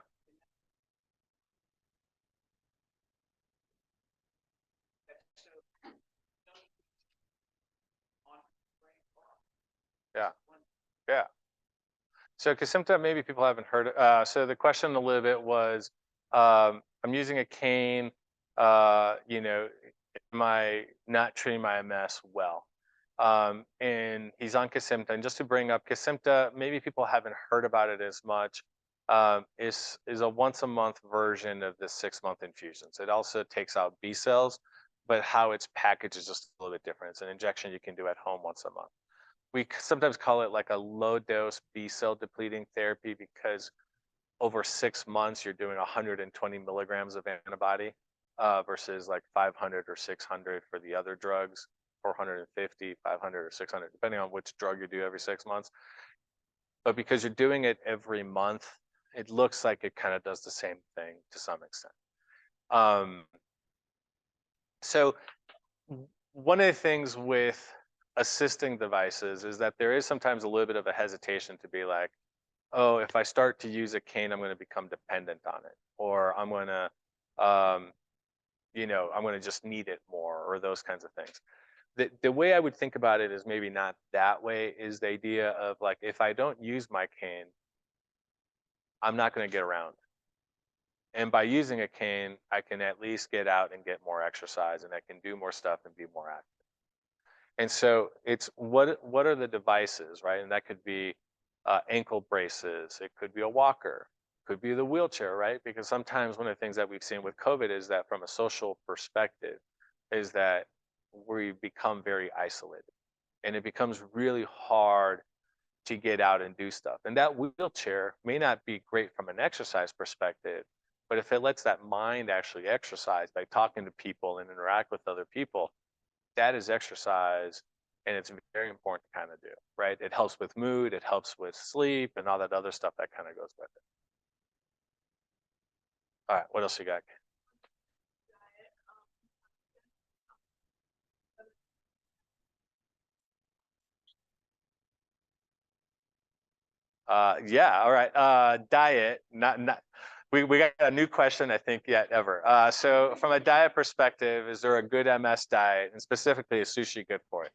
Speaker 2: Yeah. Yeah. So Kesimpta, maybe people haven't heard. So the question a little bit was, I'm using a cane. You know, am I not treating my MS well? And he's on Kesimpta. And just to bring up Kesimpta, maybe people haven't heard about it as much. Is a once a month version of the 6-month infusions. It also takes out B cells, but how it's packaged is just a little bit different. It's an injection you can do at home once a month. We sometimes call it like a low dose B cell depleting therapy because over 6 months you're doing 120 milligrams of antibody versus like 500 or 600 for the other drugs, 450, 500 or 600, depending on which drug you do every 6 months. But because you're doing it every month, it looks like it kind of does the same thing to some extent. So one of the things with assisting devices is that there is sometimes a little bit of a hesitation to be like, oh, if I start to use a cane, I'm going to become dependent on it, or I'm going to, you know, I'm going to just need it more, or those kinds of things. The way I would think about it is maybe not that way, is the idea of like, if I don't use my cane, I'm not going to get around. And by using a cane, I can at least get out and get more exercise, and I can do more stuff and be more active. And so it's what are the devices, right? And that could be ankle braces, it could be a walker, could be the wheelchair, right? Because sometimes one of the things that we've seen with COVID is that from a social perspective is that we become very isolated, and it becomes really hard to get out and do stuff. And that wheelchair may not be great from an exercise perspective, but if it lets that mind actually exercise by talking to people and interact with other people, that is exercise, and it's very important to kind of do, right? It helps with mood, it helps with sleep, and all that other stuff that kind of goes with it. All right, what else you got? Yeah, all right. Diet, we got a new question, I think, yet ever. So from a diet perspective, is there a good MS diet, and specifically is sushi good for it?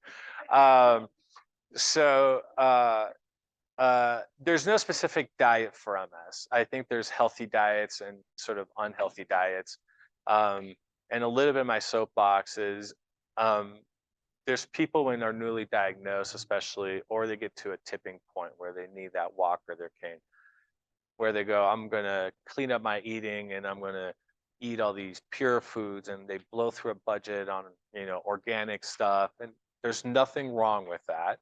Speaker 2: There's no specific diet for MS. I think there's healthy diets and sort of unhealthy diets. And a little bit of my soapbox is there's people when they're newly diagnosed, especially, or they get to a tipping point where they need that walker, their cane, where they go, I'm going to clean up my eating and I'm going to eat all these pure foods, and they blow through a budget on, organic stuff. And there's nothing wrong with that.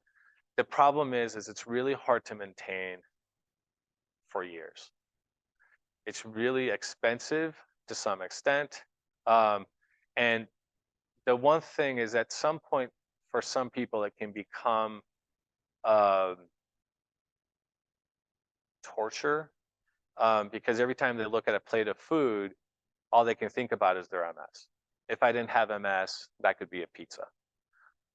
Speaker 2: The problem is it's really hard to maintain for years. It's really expensive to some extent. And the one thing is at some point, for some people, it can become torture, because every time they look at a plate of food, all they can think about is their MS. If I didn't have MS, that could be a pizza,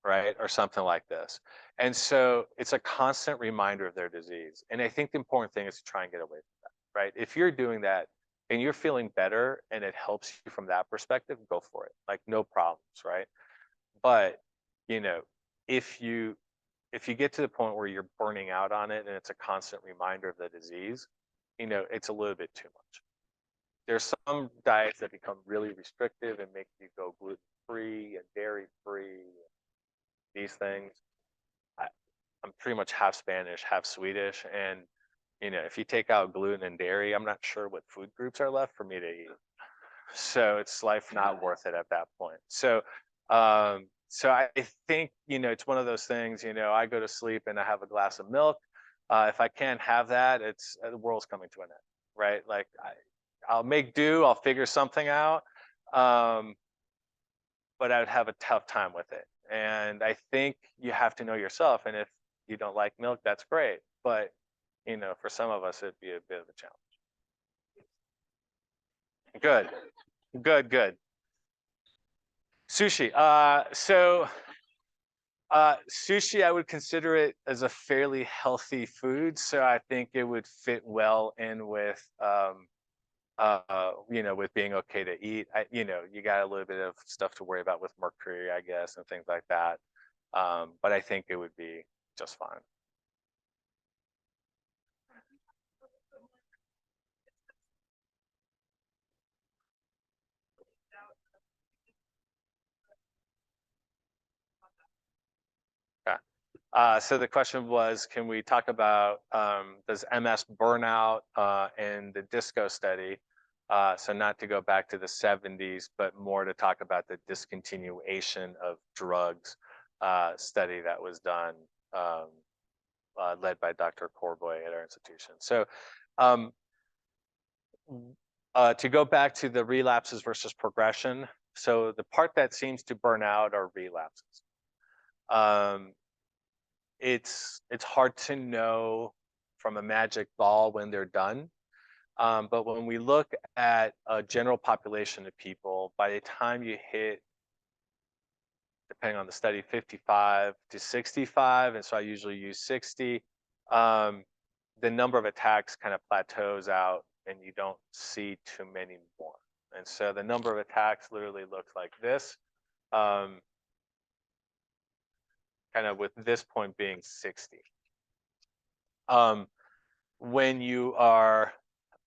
Speaker 2: right? Or something like this. And so it's a constant reminder of their disease. And I think the important thing is to try and get away from that, right? If you're doing that and you're feeling better and it helps you from that perspective, go for it. Like, no problems, right? But, if you get to the point where you're burning out on it and it's a constant reminder of the disease, it's a little bit too much. There's some diets that become really restrictive and make you go gluten-free and dairy-free, these things. I'm pretty much half Spanish, half Swedish. And, if you take out gluten and dairy, I'm not sure what food groups are left for me to eat. So it's life not worth it at that point. So I think, it's one of those things, I go to sleep and I have a glass of milk. If I can't have that, it's the world's coming to an end, right? Like I'll make do, I'll figure something out. But I would have a tough time with it. And I think you have to know yourself. And if you don't like milk, that's great. But, for some of us, it'd be a bit of a challenge. Good. Sushi. Sushi, I would consider it as a fairly healthy food. So I think it would fit well in with, with being okay to eat. You got a little bit of stuff to worry about with mercury, I guess, and things like that. But I think it would be just fine. So the question was, can we talk about does MS burnout and the disco study? So not to go back to the 70s, but more to talk about the discontinuation of drugs study that was done, led by Dr. Corboy at our institution. So to go back to the relapses versus progression. So the part that seems to burn out are relapses. It's hard to know from a magic ball when they're done. But when we look at a general population of people, by the time you hit, depending on the study, 55 to 65, and so I usually use 60, the number of attacks kind of plateaus out and you don't see too many more. And so the number of attacks literally looks like this. Kind of with this point being 60. When you are,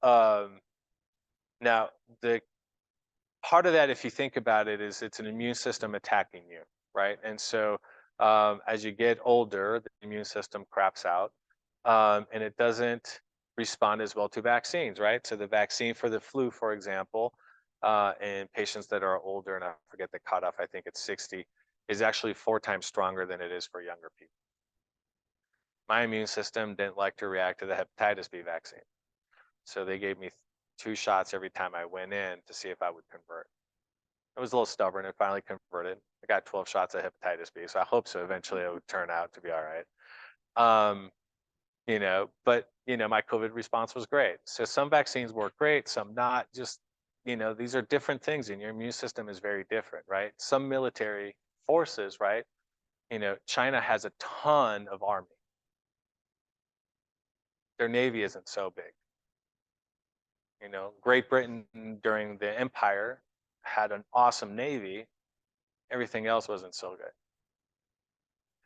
Speaker 2: now the part of that, if you think about it, is it's an immune system attacking you, right? And so as you get older, the immune system craps out, and it doesn't respond as well to vaccines, right? So the vaccine for the flu, for example, in patients that are older, and I forget the cutoff, I think it's 60, is actually 4 times stronger than it is for younger people. My immune system didn't like to react to the hepatitis B vaccine. So they gave me 2 shots every time I went in to see if I would convert. I was a little stubborn and finally converted. I got 12 shots of hepatitis B, so I hope so eventually it would turn out to be all right. But my COVID response was great. So some vaccines work great, some not. Just, these are different things, and your immune system is very different, right? Some military forces, right? China has a ton of army. their navy isn't so big. You know, Great Britain during the Empire had an awesome navy. Everything else wasn't so good.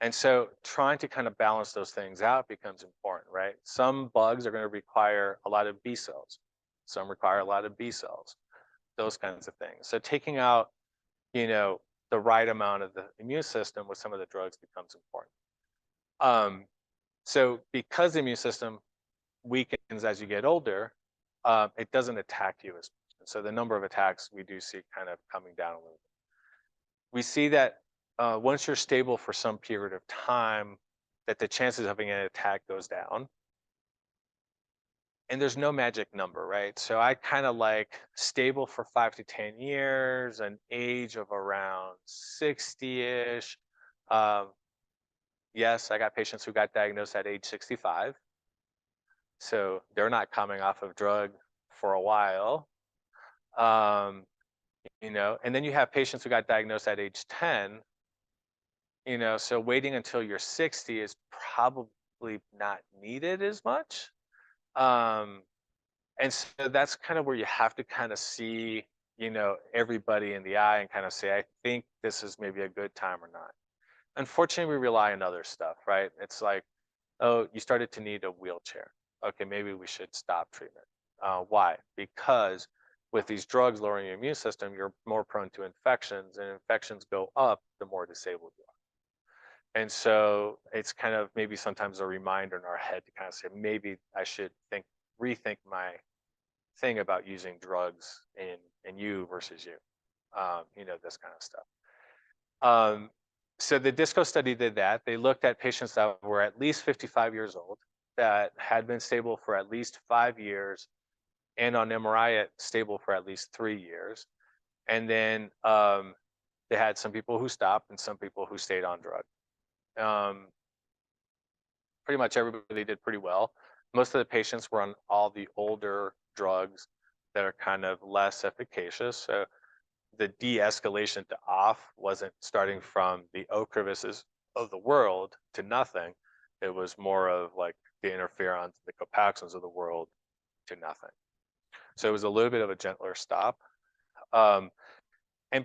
Speaker 2: And so trying to kind of balance those things out becomes important, right? Some bugs are going to require a lot of B cells. Some require a lot of B cells, those kinds of things. So taking out, you know, the right amount of the immune system with some of the drugs becomes important. So because the immune system weakens as you get older, it doesn't attack you as much. So the number of attacks we do see kind of coming down a little bit. We see that once you're stable for some period of time, that the chances of having an attack goes down. And there's no magic number, right? So I kind of like stable for 5 to 10 years, an age of around 60-ish. Yes, I got patients who got diagnosed at age 65. So they're not coming off of drug for a while. You know, and then you have patients who got diagnosed at age 10. You know, so waiting until you're 60 is probably not needed as much. And so that's kind of where you have to kind of see, you know, everybody in the eye and kind of say, I think this is maybe a good time or not. Unfortunately, we rely on other stuff, right? It's like, oh, you started to need a wheelchair. Okay, maybe we should stop treatment. Why? Because with these drugs lowering your immune system, you're more prone to infections, and infections go up the more disabled you are. And so it's kind of maybe sometimes a reminder in our head to kind of say, maybe I should rethink my thing about using drugs in you versus you, you know, this kind of stuff. So the DISCO study did that. They looked at patients that were at least 55 years old, that had been stable for at least 5 years, and on MRI stable for at least 3 years. And then they had some people who stopped and some people who stayed on drug. Pretty much everybody did pretty well. Most of the patients were on all the older drugs that are kind of less efficacious. So the de-escalation to off wasn't starting from the Ocrevises of the world to nothing. It was more of like the interferons, the Copaxons of the world to nothing. So it was a little bit of a gentler stop. And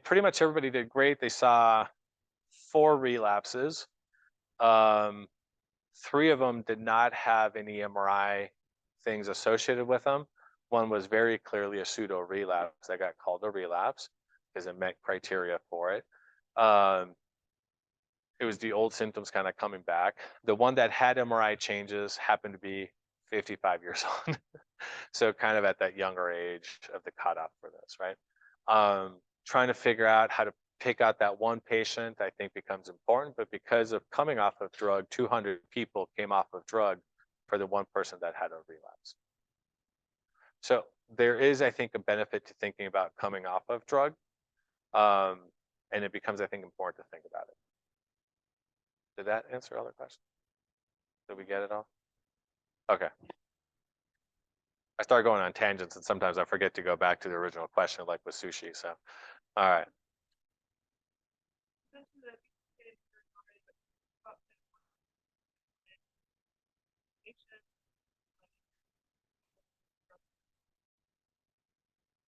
Speaker 2: pretty much everybody did great. They saw 4 relapses. 3 of them did not have any MRI things associated with them. One was very clearly a pseudo-relapse that got called a relapse because it met criteria for it. It was the old symptoms kind of coming back. The one that had MRI changes happened to be 55 years old. So kind of at that younger age of the cutoff for this, right? Trying to figure out how to pick out that one patient, I think becomes important, but because of coming off of drug, 200 people came off of drug for the one person that had a relapse. So there is, I think, a benefit to thinking about coming off of drug, and it becomes, I think, important to think about it. Did that answer all the questions? Did we get it all? Okay. I start going on tangents, and sometimes I forget to go back to the original question, like with sushi. So, all right.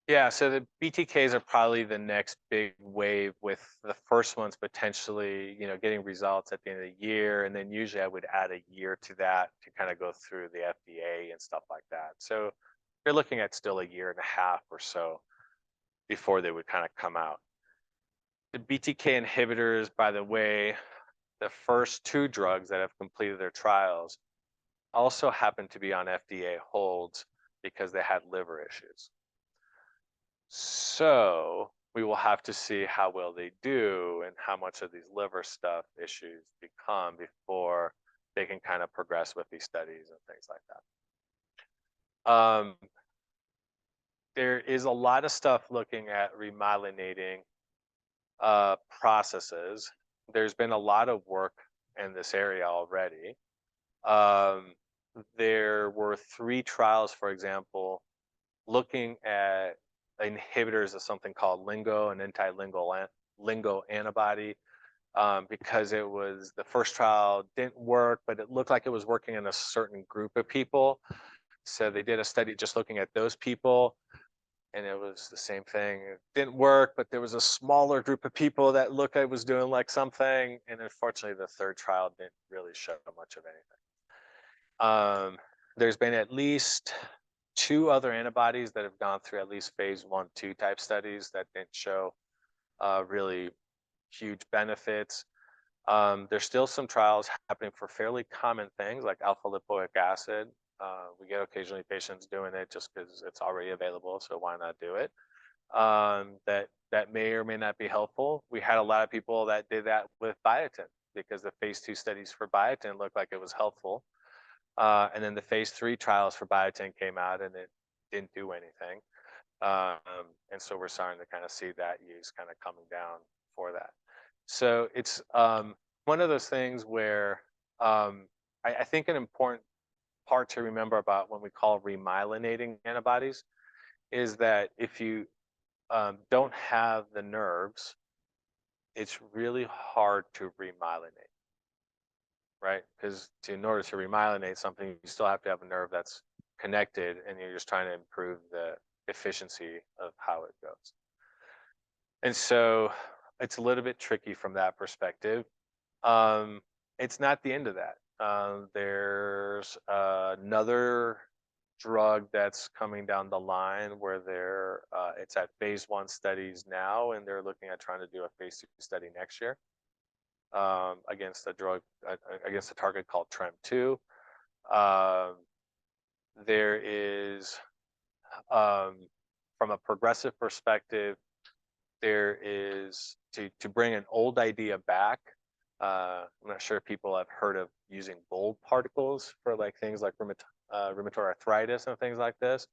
Speaker 2: Yeah, so the BTKs are probably the next big wave, with the first ones potentially, you know, getting results at the end of the year, and then usually I would add a year to that to kind of go through the FDA and stuff like that. So you're looking at still a year and a half or so before they would kind of come out. The BTK inhibitors, by the way, the first 2 drugs that have completed their trials also happen to be on FDA holds because they had liver issues. So we will have to see how well they do and how much of these liver stuff issues become before they can kind of progress with these studies and things like that. There is a lot of stuff looking at remyelinating processes. There's been a lot of work in this area already. There were 3 trials, for example, looking at inhibitors of something called LINGO, an anti-LINGO antibody. because it was the first trial didn't work, but it looked like it was working in a certain group of people. So they did a study just looking at those people, and it was the same thing. It didn't work, but there was a smaller group of people that looked like it was doing like something. And unfortunately, the third trial didn't really show much of anything. There's been at least 2 other antibodies that have gone through at least phase 1/2 type studies that didn't show really huge benefits. There's still some trials happening for fairly common things like alpha lipoic acid. We get occasionally patients doing it just because it's already available, so why not do it? That may or may not be helpful. We had a lot of people that did that with biotin because the phase 2 studies for biotin looked like it was helpful. And then the phase 3 trials for biotin came out and it didn't do anything. And so we're starting to kind of see that use kind of coming down for that. So it's one of those things where I think an important part to remember about when we call remyelinating antibodies is that if you don't have the nerves, it's really hard to remyelinate, right? Because in order to remyelinate something, you still have to have a nerve that's connected, and you're just trying to improve the efficiency of how it goes. And so it's a little bit tricky from that perspective. It's not the end of that. There's another drug that's coming down the line where it's at phase 1 studies now, and they're looking at trying to do a phase 2 study next year against a drug against a target called TREM2. There is, from a progressive perspective, there is to bring an old idea back. I'm not sure if people have heard of using gold particles for like things like rheumatoid arthritis and things like this.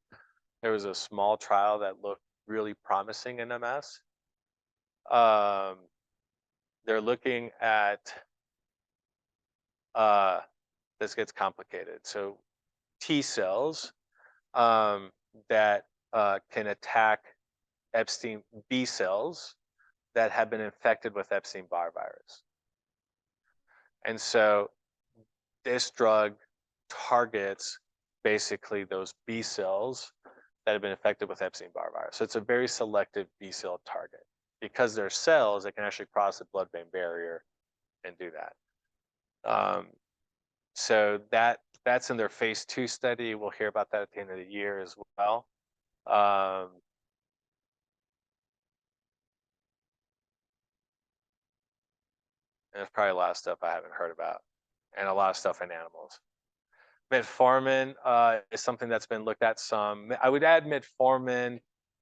Speaker 2: There was a small trial that looked really promising in MS. They're looking at, this gets complicated. So T cells that can attack Epstein B cells that have been infected with Epstein-Barr virus. And so this drug targets basically those B cells that have been infected with Epstein-Barr virus. So it's a very selective B cell target. Because they're cells, it can actually cross the blood-brain barrier and do that. So that's in their phase 2 study. We'll hear about that at the end of the year as well. And there's probably a lot of stuff I haven't heard about, and a lot of stuff in animals. Metformin is something that's been looked at some. I would add metformin.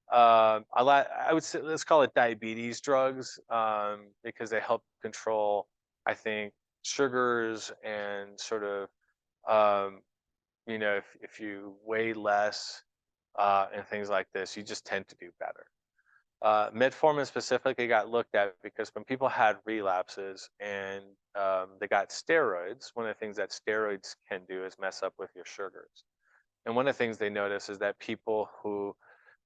Speaker 2: I would say let's call it diabetes drugs because they help control, I think, sugars and sort of, you know, if you weigh less and things like this, you just tend to do better. Metformin specifically got looked at because when people had relapses and they got steroids, one of the things that steroids can do is mess up with your sugars. And one of the things they noticed is that people who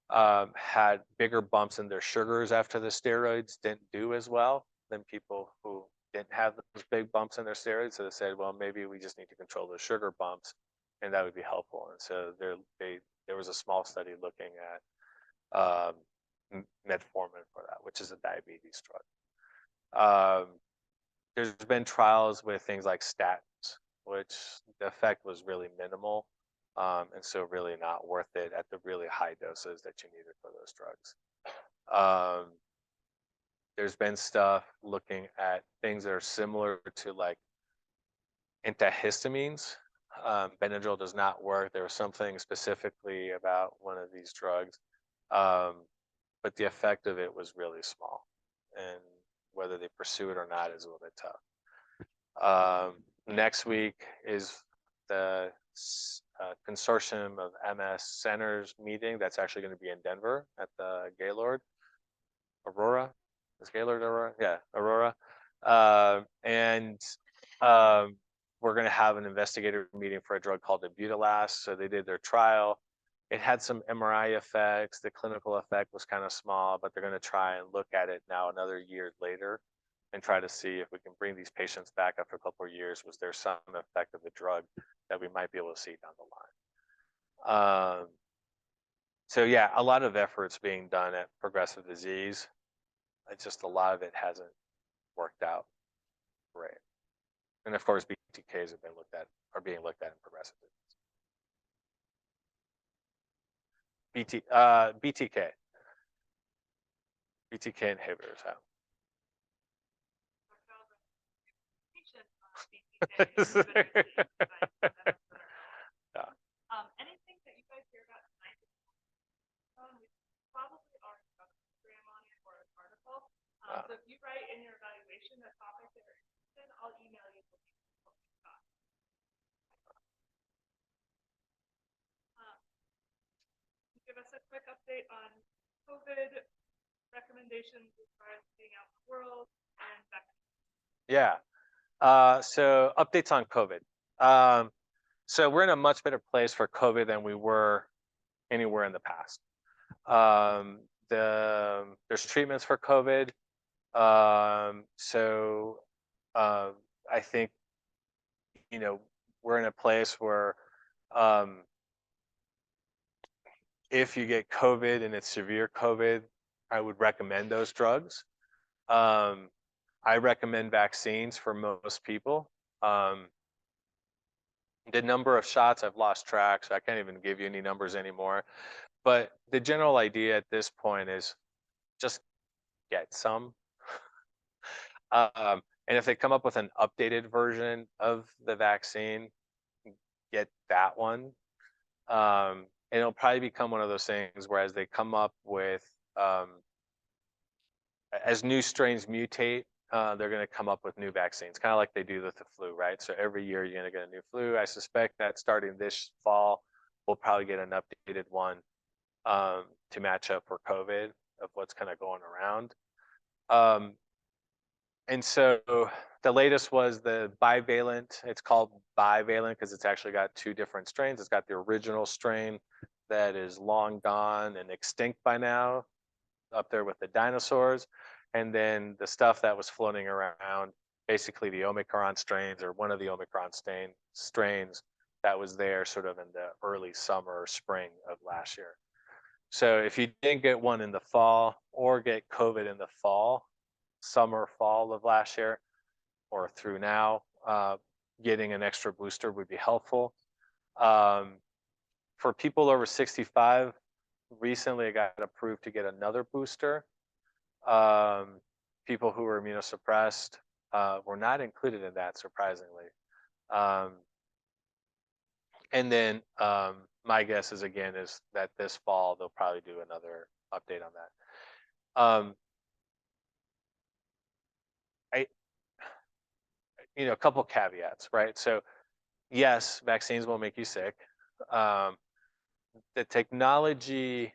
Speaker 2: had bigger bumps in their sugars after the steroids didn't do as well than people who didn't have those big bumps in their steroids. So they said, well, maybe we just need to control the sugar bumps, and that would be helpful. And so there was a small study looking at metformin for that, which is a diabetes drug. There's been trials with things like statins, which the effect was really minimal, and so really not worth it at the really high doses that you needed for those drugs. There's been stuff looking at things that are similar to like antihistamines. Benadryl does not work. There was something specifically about one of these drugs. But the effect of it was really small, and whether they pursue it or not is a little bit tough. Next week is the consortium of MS centers meeting that's actually going to be in Denver at the Gaylord Aurora. Is Gaylord Aurora? Yeah, Aurora. And we're going to have an investigator meeting for a drug called Abutolast. So they did their trial. It had some MRI effects. The clinical effect was kind of small, but they're going to try and look at it now another year later and try to see if we can bring these patients back after a couple of years. Was there some effect of the drug that we might be able to see down the line? So yeah, a lot of efforts being done at progressive disease. It's just a lot of it hasn't worked out great. And of course, BTKs have been are being looked at in progressive disease. BTK inhibitors. How? Yeah.
Speaker 1: Anything that you guys hear about tonight, we probably are a program on it or an article. So if you write in your evaluation the topic that you're interested in, I'll email you what we got. Give us a quick update on COVID recommendations as far as being out in the world and vaccines.
Speaker 2: Yeah. So updates on COVID. So we're in a much better place for COVID than we were anywhere in the past. There's treatments for COVID. So I think, we're in a place where if you get COVID and it's severe COVID, I would recommend those drugs. I recommend vaccines for most people. The number of shots, I've lost track, so I can't even give you any numbers anymore. But the general idea at this point is just get some. And if they come up with an updated version of the vaccine, get that one. And it'll probably become one of those things where as they come up with, as new strains mutate, they're going to come up with new vaccines, kind of like they do with the flu, right? So every year you're going to get a new flu. I suspect that starting this fall, we'll probably get an updated one to match up for COVID of what's kind of going around. And so the latest was the bivalent. It's called bivalent because it's actually got two different strains. It's got the original strain that is long gone and extinct by now, up there with the dinosaurs. And then the stuff that was floating around, basically the Omicron strains or one of the Omicron strains that was there sort of in the early summer or spring of last year. So if you didn't get one in the fall or get COVID in the summer, fall of last year, or through now, getting an extra booster would be helpful. For people over 65, recently I got approved to get another booster. People who were immunosuppressed were not included in that, surprisingly. And then my guess is that this fall they'll probably do another update on that. A couple caveats, right? So yes, vaccines will make you sick. The technology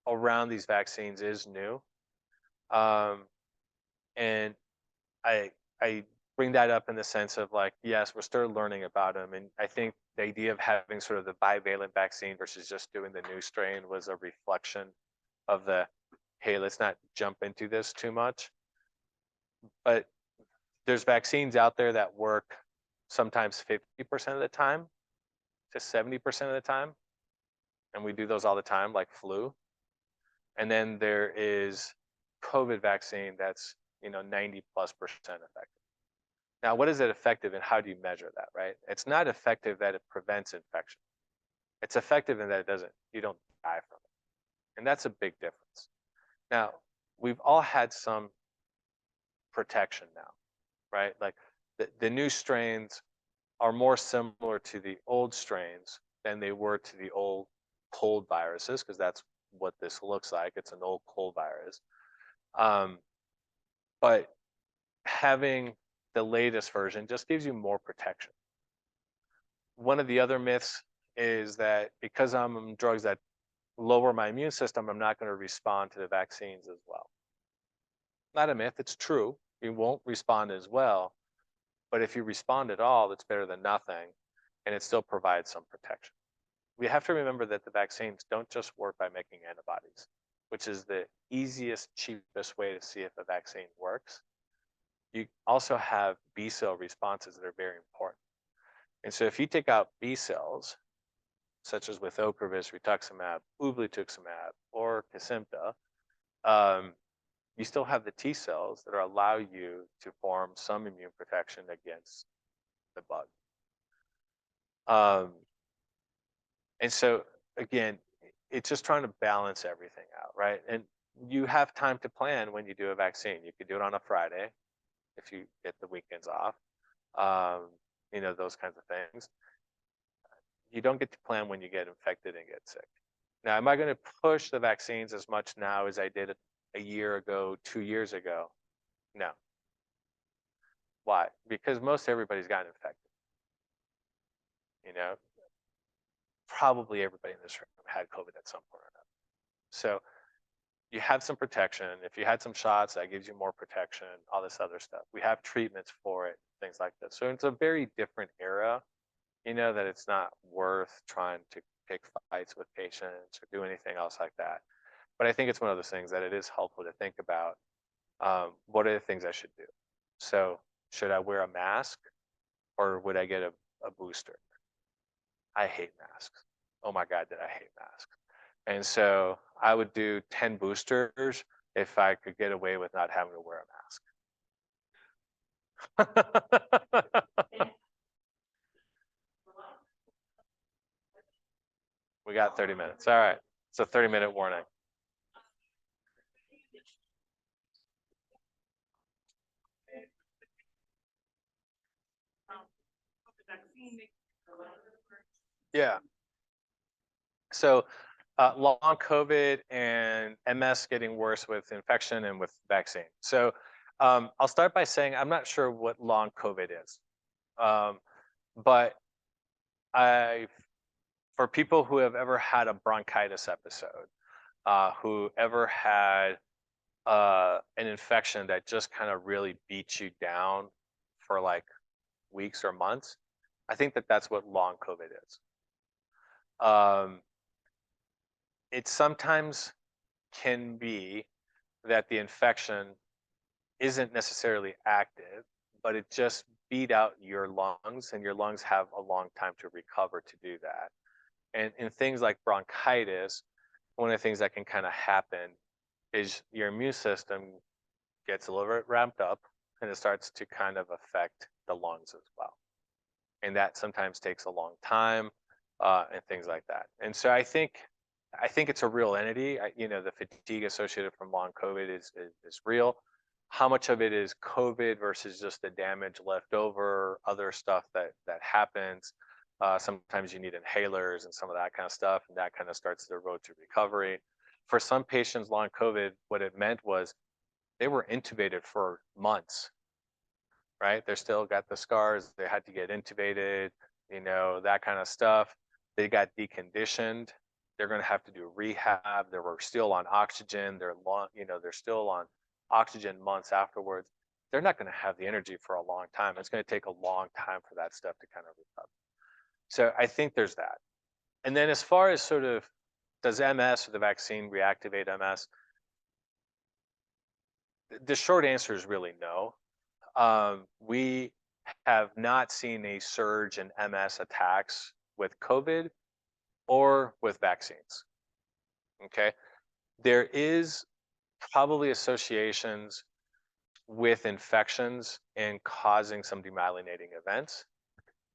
Speaker 2: around these vaccines is new. And I bring that up in the sense of like, yes, we're still learning about them. And I think the idea of having sort of the bivalent vaccine versus just doing the new strain was a reflection of hey, let's not jump into this too much. But there's vaccines out there that work sometimes 50% of the time to 70% of the time. And we do those all the time, like flu. And then there is COVID vaccine that's 90+% effective. Now, what is it effective and how do you measure that, right? It's not effective that it prevents infection. It's effective in that you don't die from it. And that's a big difference. Now, we've all had some protection now, right? Like the new strains are more similar to the old strains than they were to the old cold viruses, because that's what this looks like. It's an old cold virus. But having the latest version just gives you more protection. One of the other myths is that because I'm on drugs that lower my immune system, I'm not going to respond to the vaccines as well. Not a myth, it's true. You won't respond as well. But if you respond at all, it's better than nothing, and it still provides some protection. We have to remember that the vaccines don't just work by making antibodies, which is the easiest, cheapest way to see if a vaccine works. you also have B cell responses that are very important. And so if you take out B cells, such as with Ocrevus, rituximab, ublituximab, or Kesimpta, you still have the T cells that allow you to form some immune protection against the bug. And so again, it's just trying to balance everything out, right? And you have time to plan when you do a vaccine. You could do it on a Friday if you get the weekends off, you know, those kinds of things. You don't get to plan when you get infected and get sick. Now, am I going to push the vaccines as much now as I did a year ago, 2 years ago? No. Why? Because most everybody's gotten infected. You know, probably everybody in this room had COVID at some point or another. So you have some protection. If you had some shots, that gives you more protection, all this other stuff. We have treatments for it, things like this. So it's a very different era, you know, that it's not worth trying to pick fights with patients or do anything else like that. But I think it's one of those things that it is helpful to think about, what are the things I should do? So should I wear a mask or would I get a booster? I hate masks. Oh my God, did I hate masks. And so I would do 10 boosters if I could get away with not having to wear a mask. We got 30 minutes. All right. It's a 30-minute warning. Yeah. So long COVID and MS getting worse with infection and with vaccine. So I'll start by saying I'm not sure what long COVID is, but for people who have ever had a bronchitis episode, who ever had an infection that just kind of really beats you down for like weeks or months, I think that that's what long COVID is. It sometimes can be that the infection isn't necessarily active, but it just beat out your lungs, and your lungs have a long time to recover to do that. And in things like bronchitis, one of the things that can kind of happen is your immune system gets a little bit ramped up and it starts to kind of affect the lungs as well. And that sometimes takes a long time, and things like that. And so I think it's a real entity. You know, the fatigue associated from long COVID is real. How much of it is COVID versus just the damage left over, other stuff that happens? Sometimes you need inhalers and some of that kind of stuff, and that kind of starts the road to recovery. For some patients, long COVID, what it meant was they were intubated for months, right? They still got the scars. They had to get intubated, you know, that kind of stuff. They got deconditioned. They're going to have to do rehab. They were still on oxygen. They're still on oxygen months afterwards. They're not going to have the energy for a long time. It's going to take a long time for that stuff to kind of recover. So I think there's that. And then as far as sort of, does MS or the vaccine reactivate MS? The short answer is really no. We have not seen a surge in MS attacks with COVID or with vaccines. Okay, there is probably associations with infections and causing some demyelinating events.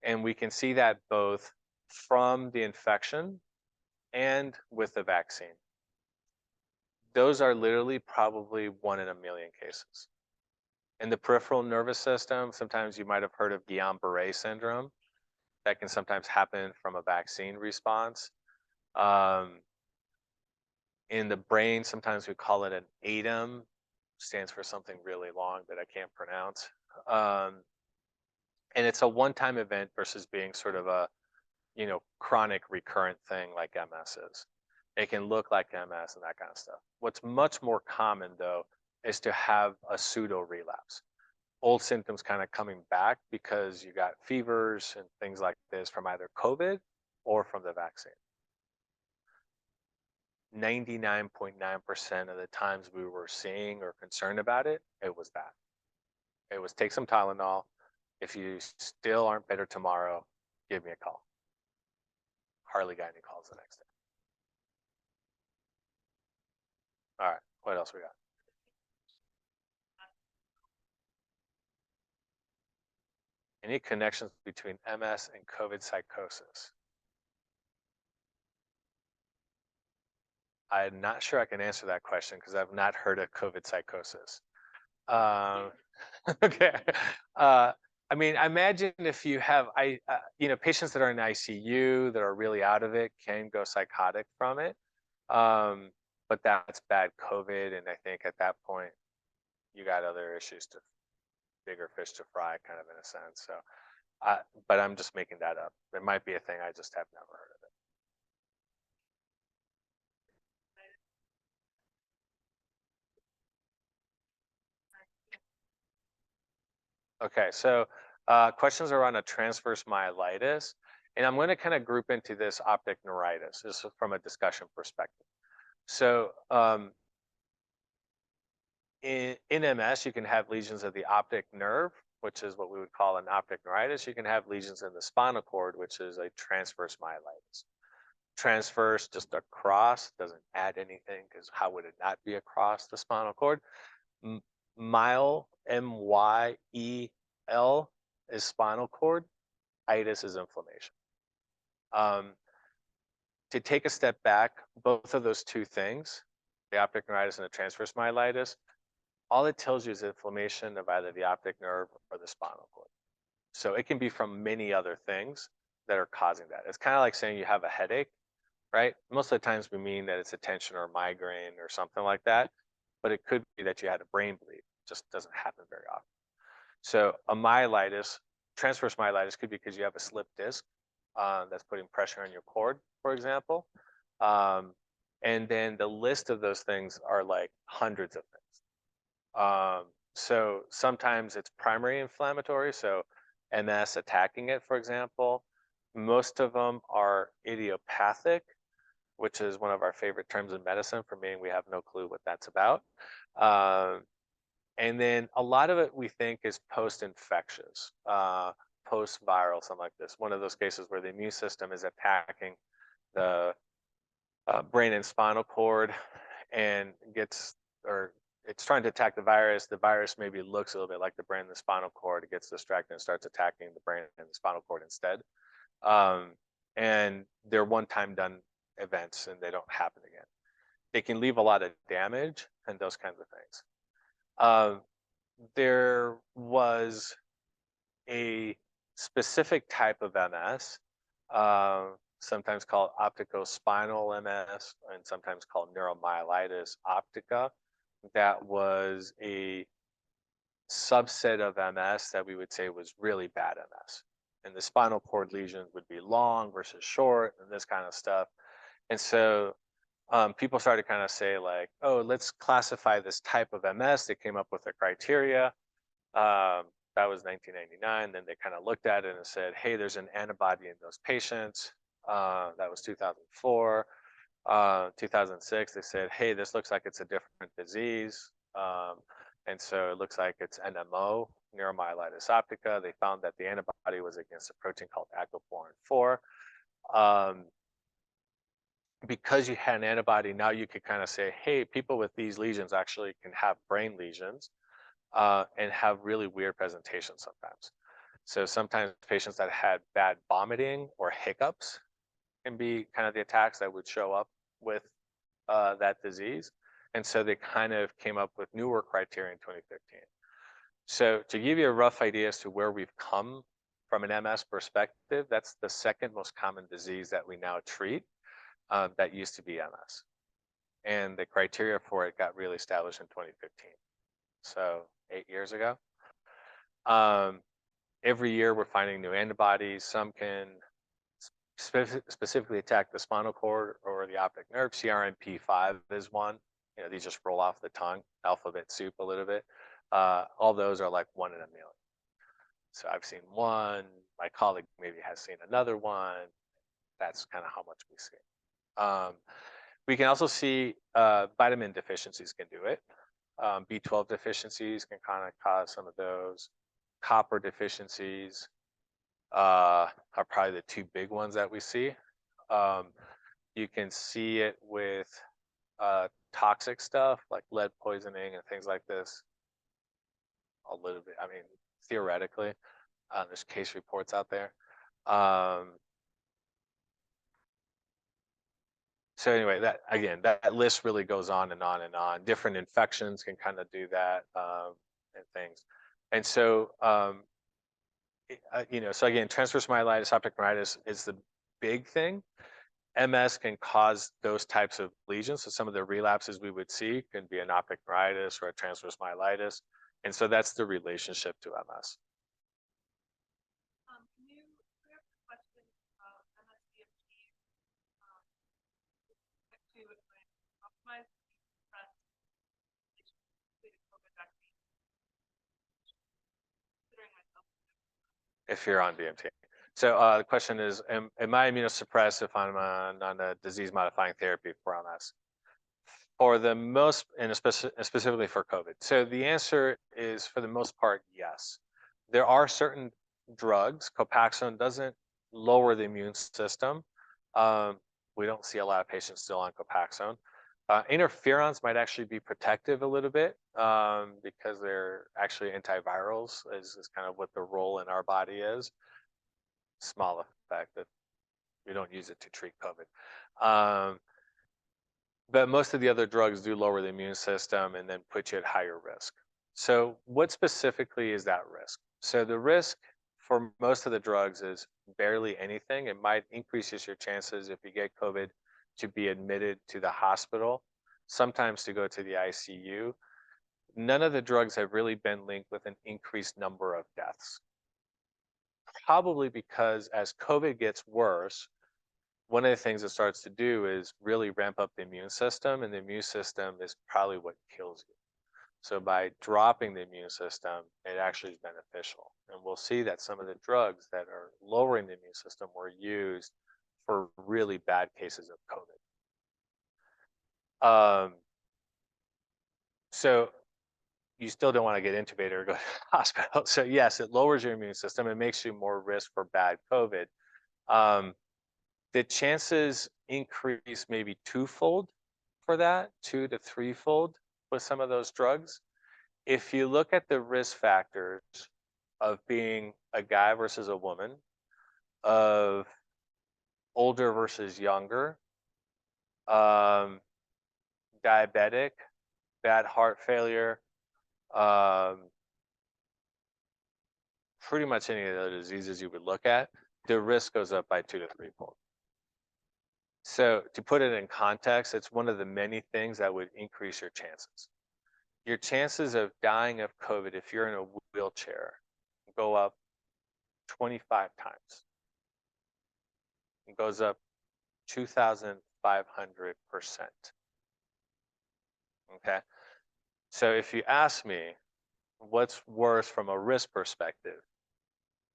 Speaker 2: And we can see that both from the infection and with the vaccine. Those are literally probably 1 in a million cases. In the peripheral nervous system, sometimes you might have heard of Guillain-Barré syndrome. That can sometimes happen from a vaccine response. In the brain, sometimes we call it an ADEM, stands for something really long that I can't pronounce. And it's a one-time event versus being sort of a, you know, chronic recurrent thing like MS is. It can look like MS and that kind of stuff. What's much more common though is to have a pseudo-relapse. Old symptoms kind of coming back because you got fevers and things like this from either COVID or from the vaccine. 99.9% of the times we were seeing or concerned about it, it was that. It was take some Tylenol. If you still aren't better tomorrow, give me a call. Hardly got any calls the next day. All right, what else we got? Any connections between MS and COVID psychosis? I'm not sure I can answer that question because I've not heard of COVID psychosis. Okay. I mean, I imagine if you have, patients that are in ICU that are really out of it can go psychotic from it. But that's bad COVID. And I think at that point, you got other issues bigger fish to fry, kind of in a sense. So, but I'm just making that up. It might be a thing. I just have never heard of it. Okay, so questions around a transverse myelitis. And I'm going to kind of group into this optic neuritis. This is from a discussion perspective. So in MS, you can have lesions of the optic nerve, which is what we would call an optic neuritis. You can have lesions in the spinal cord, which is a transverse myelitis. Transverse, just across, doesn't add anything because how would it not be across the spinal cord? Myel, M-Y-E-L, is spinal cord. Itis is inflammation. To take a step back, both of those two things, the optic neuritis and the transverse myelitis, all it tells you is inflammation of either the optic nerve or the spinal cord. So it can be from many other things that are causing that. It's kind of like saying you have a headache, right? Most of the times we mean that it's a tension or migraine or something like that, but it could be that you had a brain bleed. It just doesn't happen very often. So a myelitis, transverse myelitis, could be because you have a slip disc that's putting pressure on your cord, for example. And then the list of those things are like hundreds of things. So sometimes it's primary inflammatory, so MS attacking it, for example. Most of them are idiopathic, which is one of our favorite terms in medicine, for meaning we have no clue what that's about. And then a lot of it we think is post-infectious, post-viral, something like this. One of those cases where the immune system is attacking the brain and spinal cord and it's trying to attack the virus. The virus maybe looks a little bit like the brain and the spinal cord. It gets distracted and starts attacking the brain and the spinal cord instead. And they're one-time done events and they don't happen again. They can leave a lot of damage and those kinds of things. There was a specific type of MS, sometimes called opticospinal MS and sometimes called neuromyelitis optica, that was a subset of MS that we would say was really bad MS. And the spinal cord lesions would be long versus short and this kind of stuff. And so people started to kind of say like, oh, let's classify this type of MS. They came up with a criteria. That was 1999. Then they kind of looked at it and said, hey, there's an antibody in those patients. That was 2004. 2006, they said, hey, this looks like it's a different disease. And so it looks like it's NMO, neuromyelitis optica. They found that the antibody was against a protein called acylphorin 4. Because you had an antibody, now you could kind of say, hey, people with these lesions actually can have brain lesions and have really weird presentations sometimes. So sometimes patients that had bad vomiting or hiccups can be kind of the attacks that would show up with that disease. And so they kind of came up with newer criteria in 2015. So to give you a rough idea as to where we've come from an MS perspective, that's the second most common disease that we now treat that used to be MS. And the criteria for it got really established in 2015. So 8 years ago. Every year we're finding new antibodies. Some can specifically attack the spinal cord or the optic nerve. CRNP5 is one. You know, these just roll off the tongue, alphabet soup a little bit. All those are like 1 in a million. So I've seen one. My colleague maybe has seen another one. That's kind of how much we see. We can also see vitamin deficiencies can do it. B12 deficiencies can kind of cause some of those. Copper deficiencies are probably the two big ones that we see. You can see it with toxic stuff like lead poisoning and things like this. A little bit, I mean, theoretically, there's case reports out there. So anyway, that again, that list really goes on and on and on. Different infections can kind of do that and things. And so, so again, transverse myelitis, optic neuritis is the big thing. MS can cause those types of lesions. So some of the relapses we would see can be an optic neuritis or a transverse myelitis. And so that's the relationship to MS.
Speaker 1: Can you clear up the question about MS DMT to optimize stress completed COVID vaccine? Considering myself.
Speaker 2: If you're on DMT. So the question is, am I immunosuppressed if I'm on a disease-modifying therapy for MS? For the most, and specifically for COVID. So the answer is, for the most part, yes. There are certain drugs. Copaxone doesn't lower the immune system. We don't see a lot of patients still on Copaxone. Interferons might actually be protective a little bit because they're actually antivirals, is kind of what the role in our body is. Small effect that we don't use it to treat COVID. But most of the other drugs do lower the immune system and then put you at higher risk. So what specifically is that risk? So the risk for most of the drugs is barely anything. It might increase your chances if you get COVID to be admitted to the hospital, sometimes to go to the ICU. None of the drugs have really been linked with an increased number of deaths. Probably because as COVID gets worse, one of the things it starts to do is really ramp up the immune system, and the immune system is probably what kills you. So by dropping the immune system, it actually is beneficial. And we'll see that some of the drugs that are lowering the immune system were used for really bad cases of COVID. So you still don't want to get intubated or go to the hospital. So yes, it lowers your immune system. It makes you more risk for bad COVID. The chances increase maybe twofold for that, 2 to 3-fold with some of those drugs. If you look at the risk factors of being a guy versus a woman, of older versus younger, diabetic, bad heart failure, pretty much any of the diseases you would look at, the risk goes up by 2 to 3-fold. So to put it in context, it's one of the many things that would increase your chances. Your chances of dying of COVID if you're in a wheelchair go up 25 times. It goes up 2,500%. Okay. So if you ask me, what's worse from a risk perspective,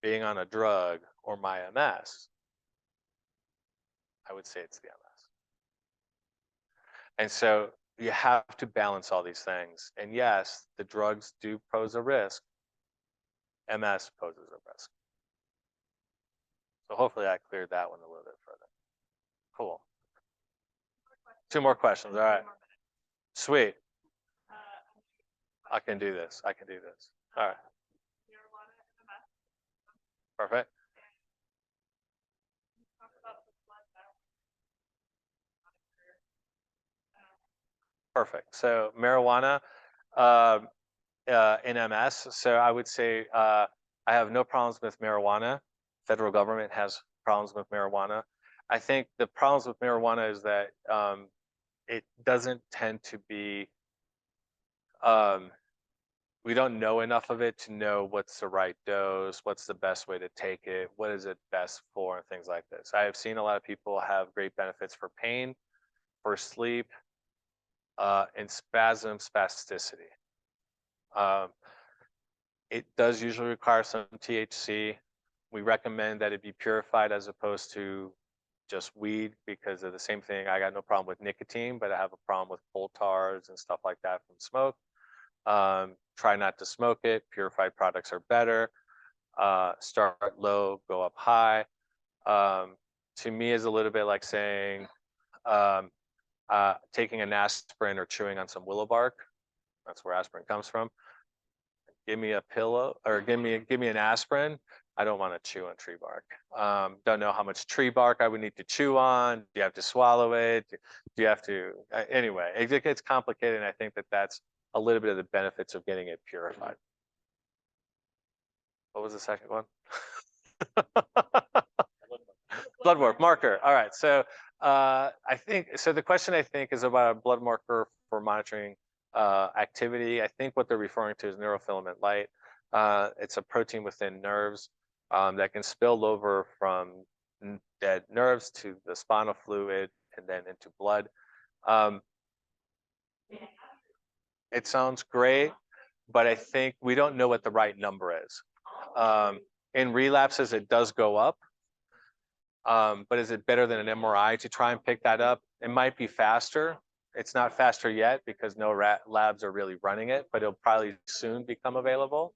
Speaker 2: being on a drug or my MS, I would say it's the MS. And so you have to balance all these things. And yes, the drugs do pose a risk. MS poses a risk. So hopefully I cleared that one a little bit further. Cool. 2 more questions. All right. Sweet. I can do this. I can do this. All right. Perfect. Perfect. So marijuana in MS. So I would say I have no problems with marijuana. Federal government has problems with marijuana. I think the problems with marijuana is that it doesn't tend to be, we don't know enough of it to know what's the right dose, what's the best way to take it, what is it best for, and things like this. I have seen a lot of people have great benefits for pain, for sleep, and spasticity. It does usually require some THC. We recommend that it be purified as opposed to just weed because of the same thing. I got no problem with nicotine, but I have a problem with coal tars and stuff like that from smoke. Try not to smoke it. Purified products are better. Start low, go up high. To me is a little bit like saying taking an aspirin or chewing on some willow bark. That's where aspirin comes from. Give me a pillow or give me an aspirin. I don't want to chew on tree bark. Don't know how much tree bark I would need to chew on. Do you have to swallow it? Do you have to? Anyway, it gets complicated, and I think that that's a little bit of the benefits of getting it purified. What was the second one? Blood work marker. All right. So I think so. The question I think is about a blood marker for monitoring activity. I think what they're referring to is neurofilament light. It's a protein within nerves that can spill over from dead nerves to the spinal fluid and then into blood. It sounds great, but I think we don't know what the right number is. In relapses, it does go up. But is it better than an MRI to try and pick that up? It might be faster. It's not faster yet because no labs are really running it, but it'll probably soon become available.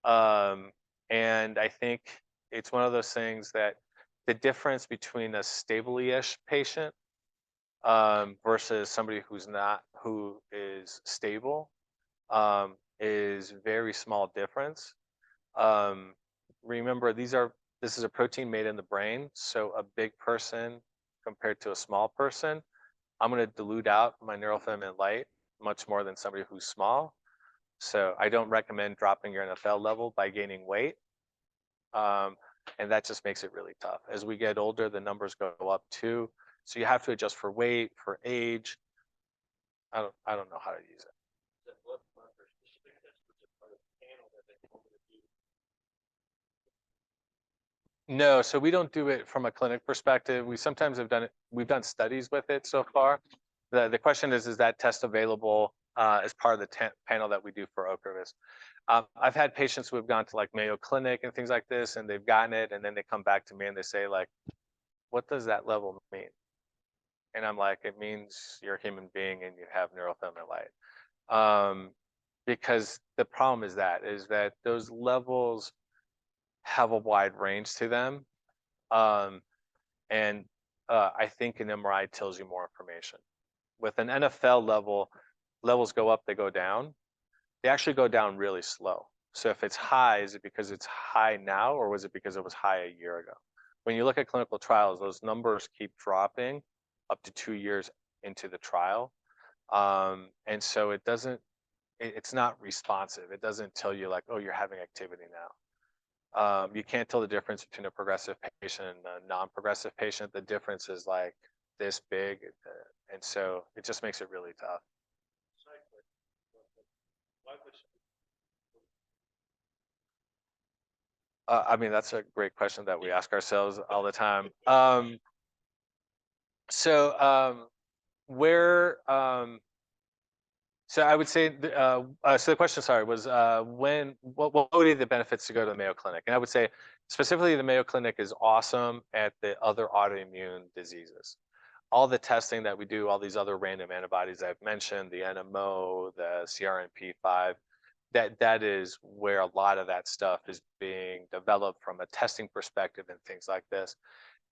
Speaker 2: And I think it's one of those things that the difference between a stably-ish patient versus somebody who is stable is very small difference. Remember, this is a protein made in the brain, so a big person compared to a small person, I'm going to dilute out my neurofilament light much more than somebody who's small. So I don't recommend dropping your NFL level by gaining weight. And that just makes it really tough. As we get older, the numbers go up too. So you have to adjust for weight, for age. I don't know how to use it. No, so we don't do it from a clinic perspective. We sometimes have done it. We've done studies with it so far. The question is that test available as part of the panel that we do for Ocrevus? I've had patients who have gone to like Mayo Clinic and things like this, and they've gotten it, and then they come back to me and they say like, "What does that level mean?" And I'm like, "It means you're a human being and you have neurofilament light." Because the problem is that those levels have a wide range to them. And I think an MRI tells you more information. With an NFL level, levels go up, they go down. They actually go down really slow. So if it's high, is it because it's high now, or was it because it was high a year ago? When you look at clinical trials, those numbers keep dropping up to 2 years into the trial. And so it's not responsive. It doesn't tell you like, oh, you're having activity now. You can't tell the difference between a progressive patient and a non-progressive patient. The difference is like this big, and so it just makes it really tough. I mean, that's a great question that we ask ourselves all the time. So I would say, so the question, sorry, was what would be the benefits to go to the Mayo Clinic? And I would say specifically the Mayo Clinic is awesome at the other autoimmune diseases. All the testing that we do, all these other random antibodies I've mentioned, the NMO, the CRNP5, that is where a lot of that stuff is being developed from a testing perspective and things like this.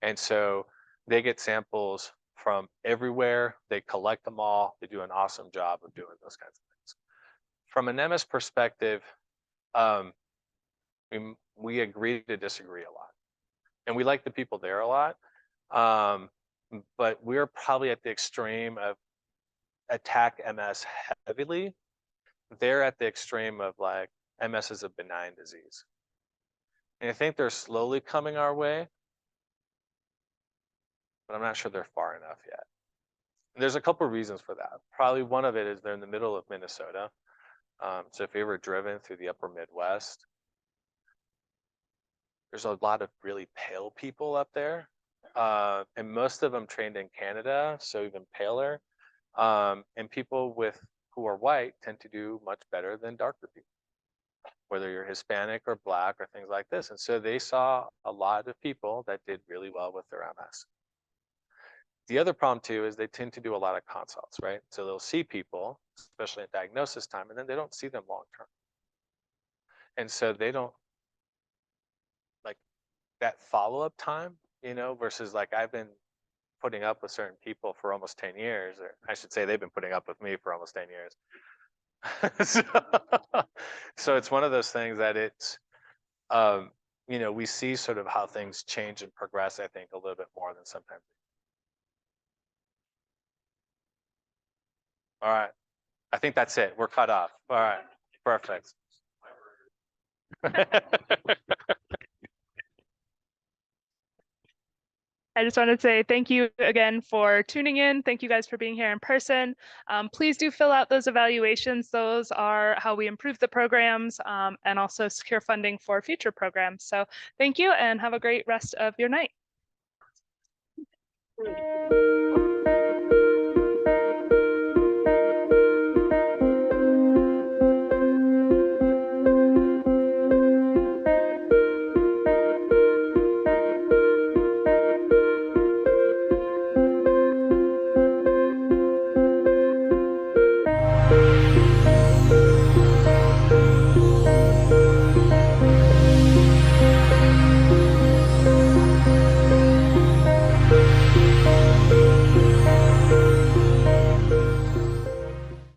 Speaker 2: And so they get samples from everywhere. They collect them all. They do an awesome job of doing those kinds of things. From an MS perspective, we agree to disagree a lot. And we like the people there a lot. But we're probably at the extreme of attack MS heavily. They're at the extreme of like MS is a benign disease. And I think they're slowly coming our way, but I'm not sure they're far enough yet. There's a couple of reasons for that. Probably one of it is they're in the middle of Minnesota. So if you've ever driven through the upper Midwest, there's a lot of really pale people up there. And most of them trained in Canada, so even paler. And people who are white tend to do much better than darker people, whether you're Hispanic or Black or things like this. And so they saw a lot of people that did really well with their MS. The other problem too is they tend to do a lot of consults, right? So they'll see people, especially at diagnosis time, and then they don't see them long term. And so they don't like that follow-up time, you know, versus like I've been putting up with certain people for almost 10 years, or I should say they've been putting up with me for almost 10 years. So it's one of those things that it's, you know, we see sort of how things change and progress, I think, a little bit more than sometimes. All right. I think that's it. We're cut off. All right. Perfect.
Speaker 1: I just want to say thank you again for tuning in. Thank you guys for being here in person. Please do fill out those evaluations. Those are how we improve the programs and also secure funding for future programs. So thank you and have a great rest of your night.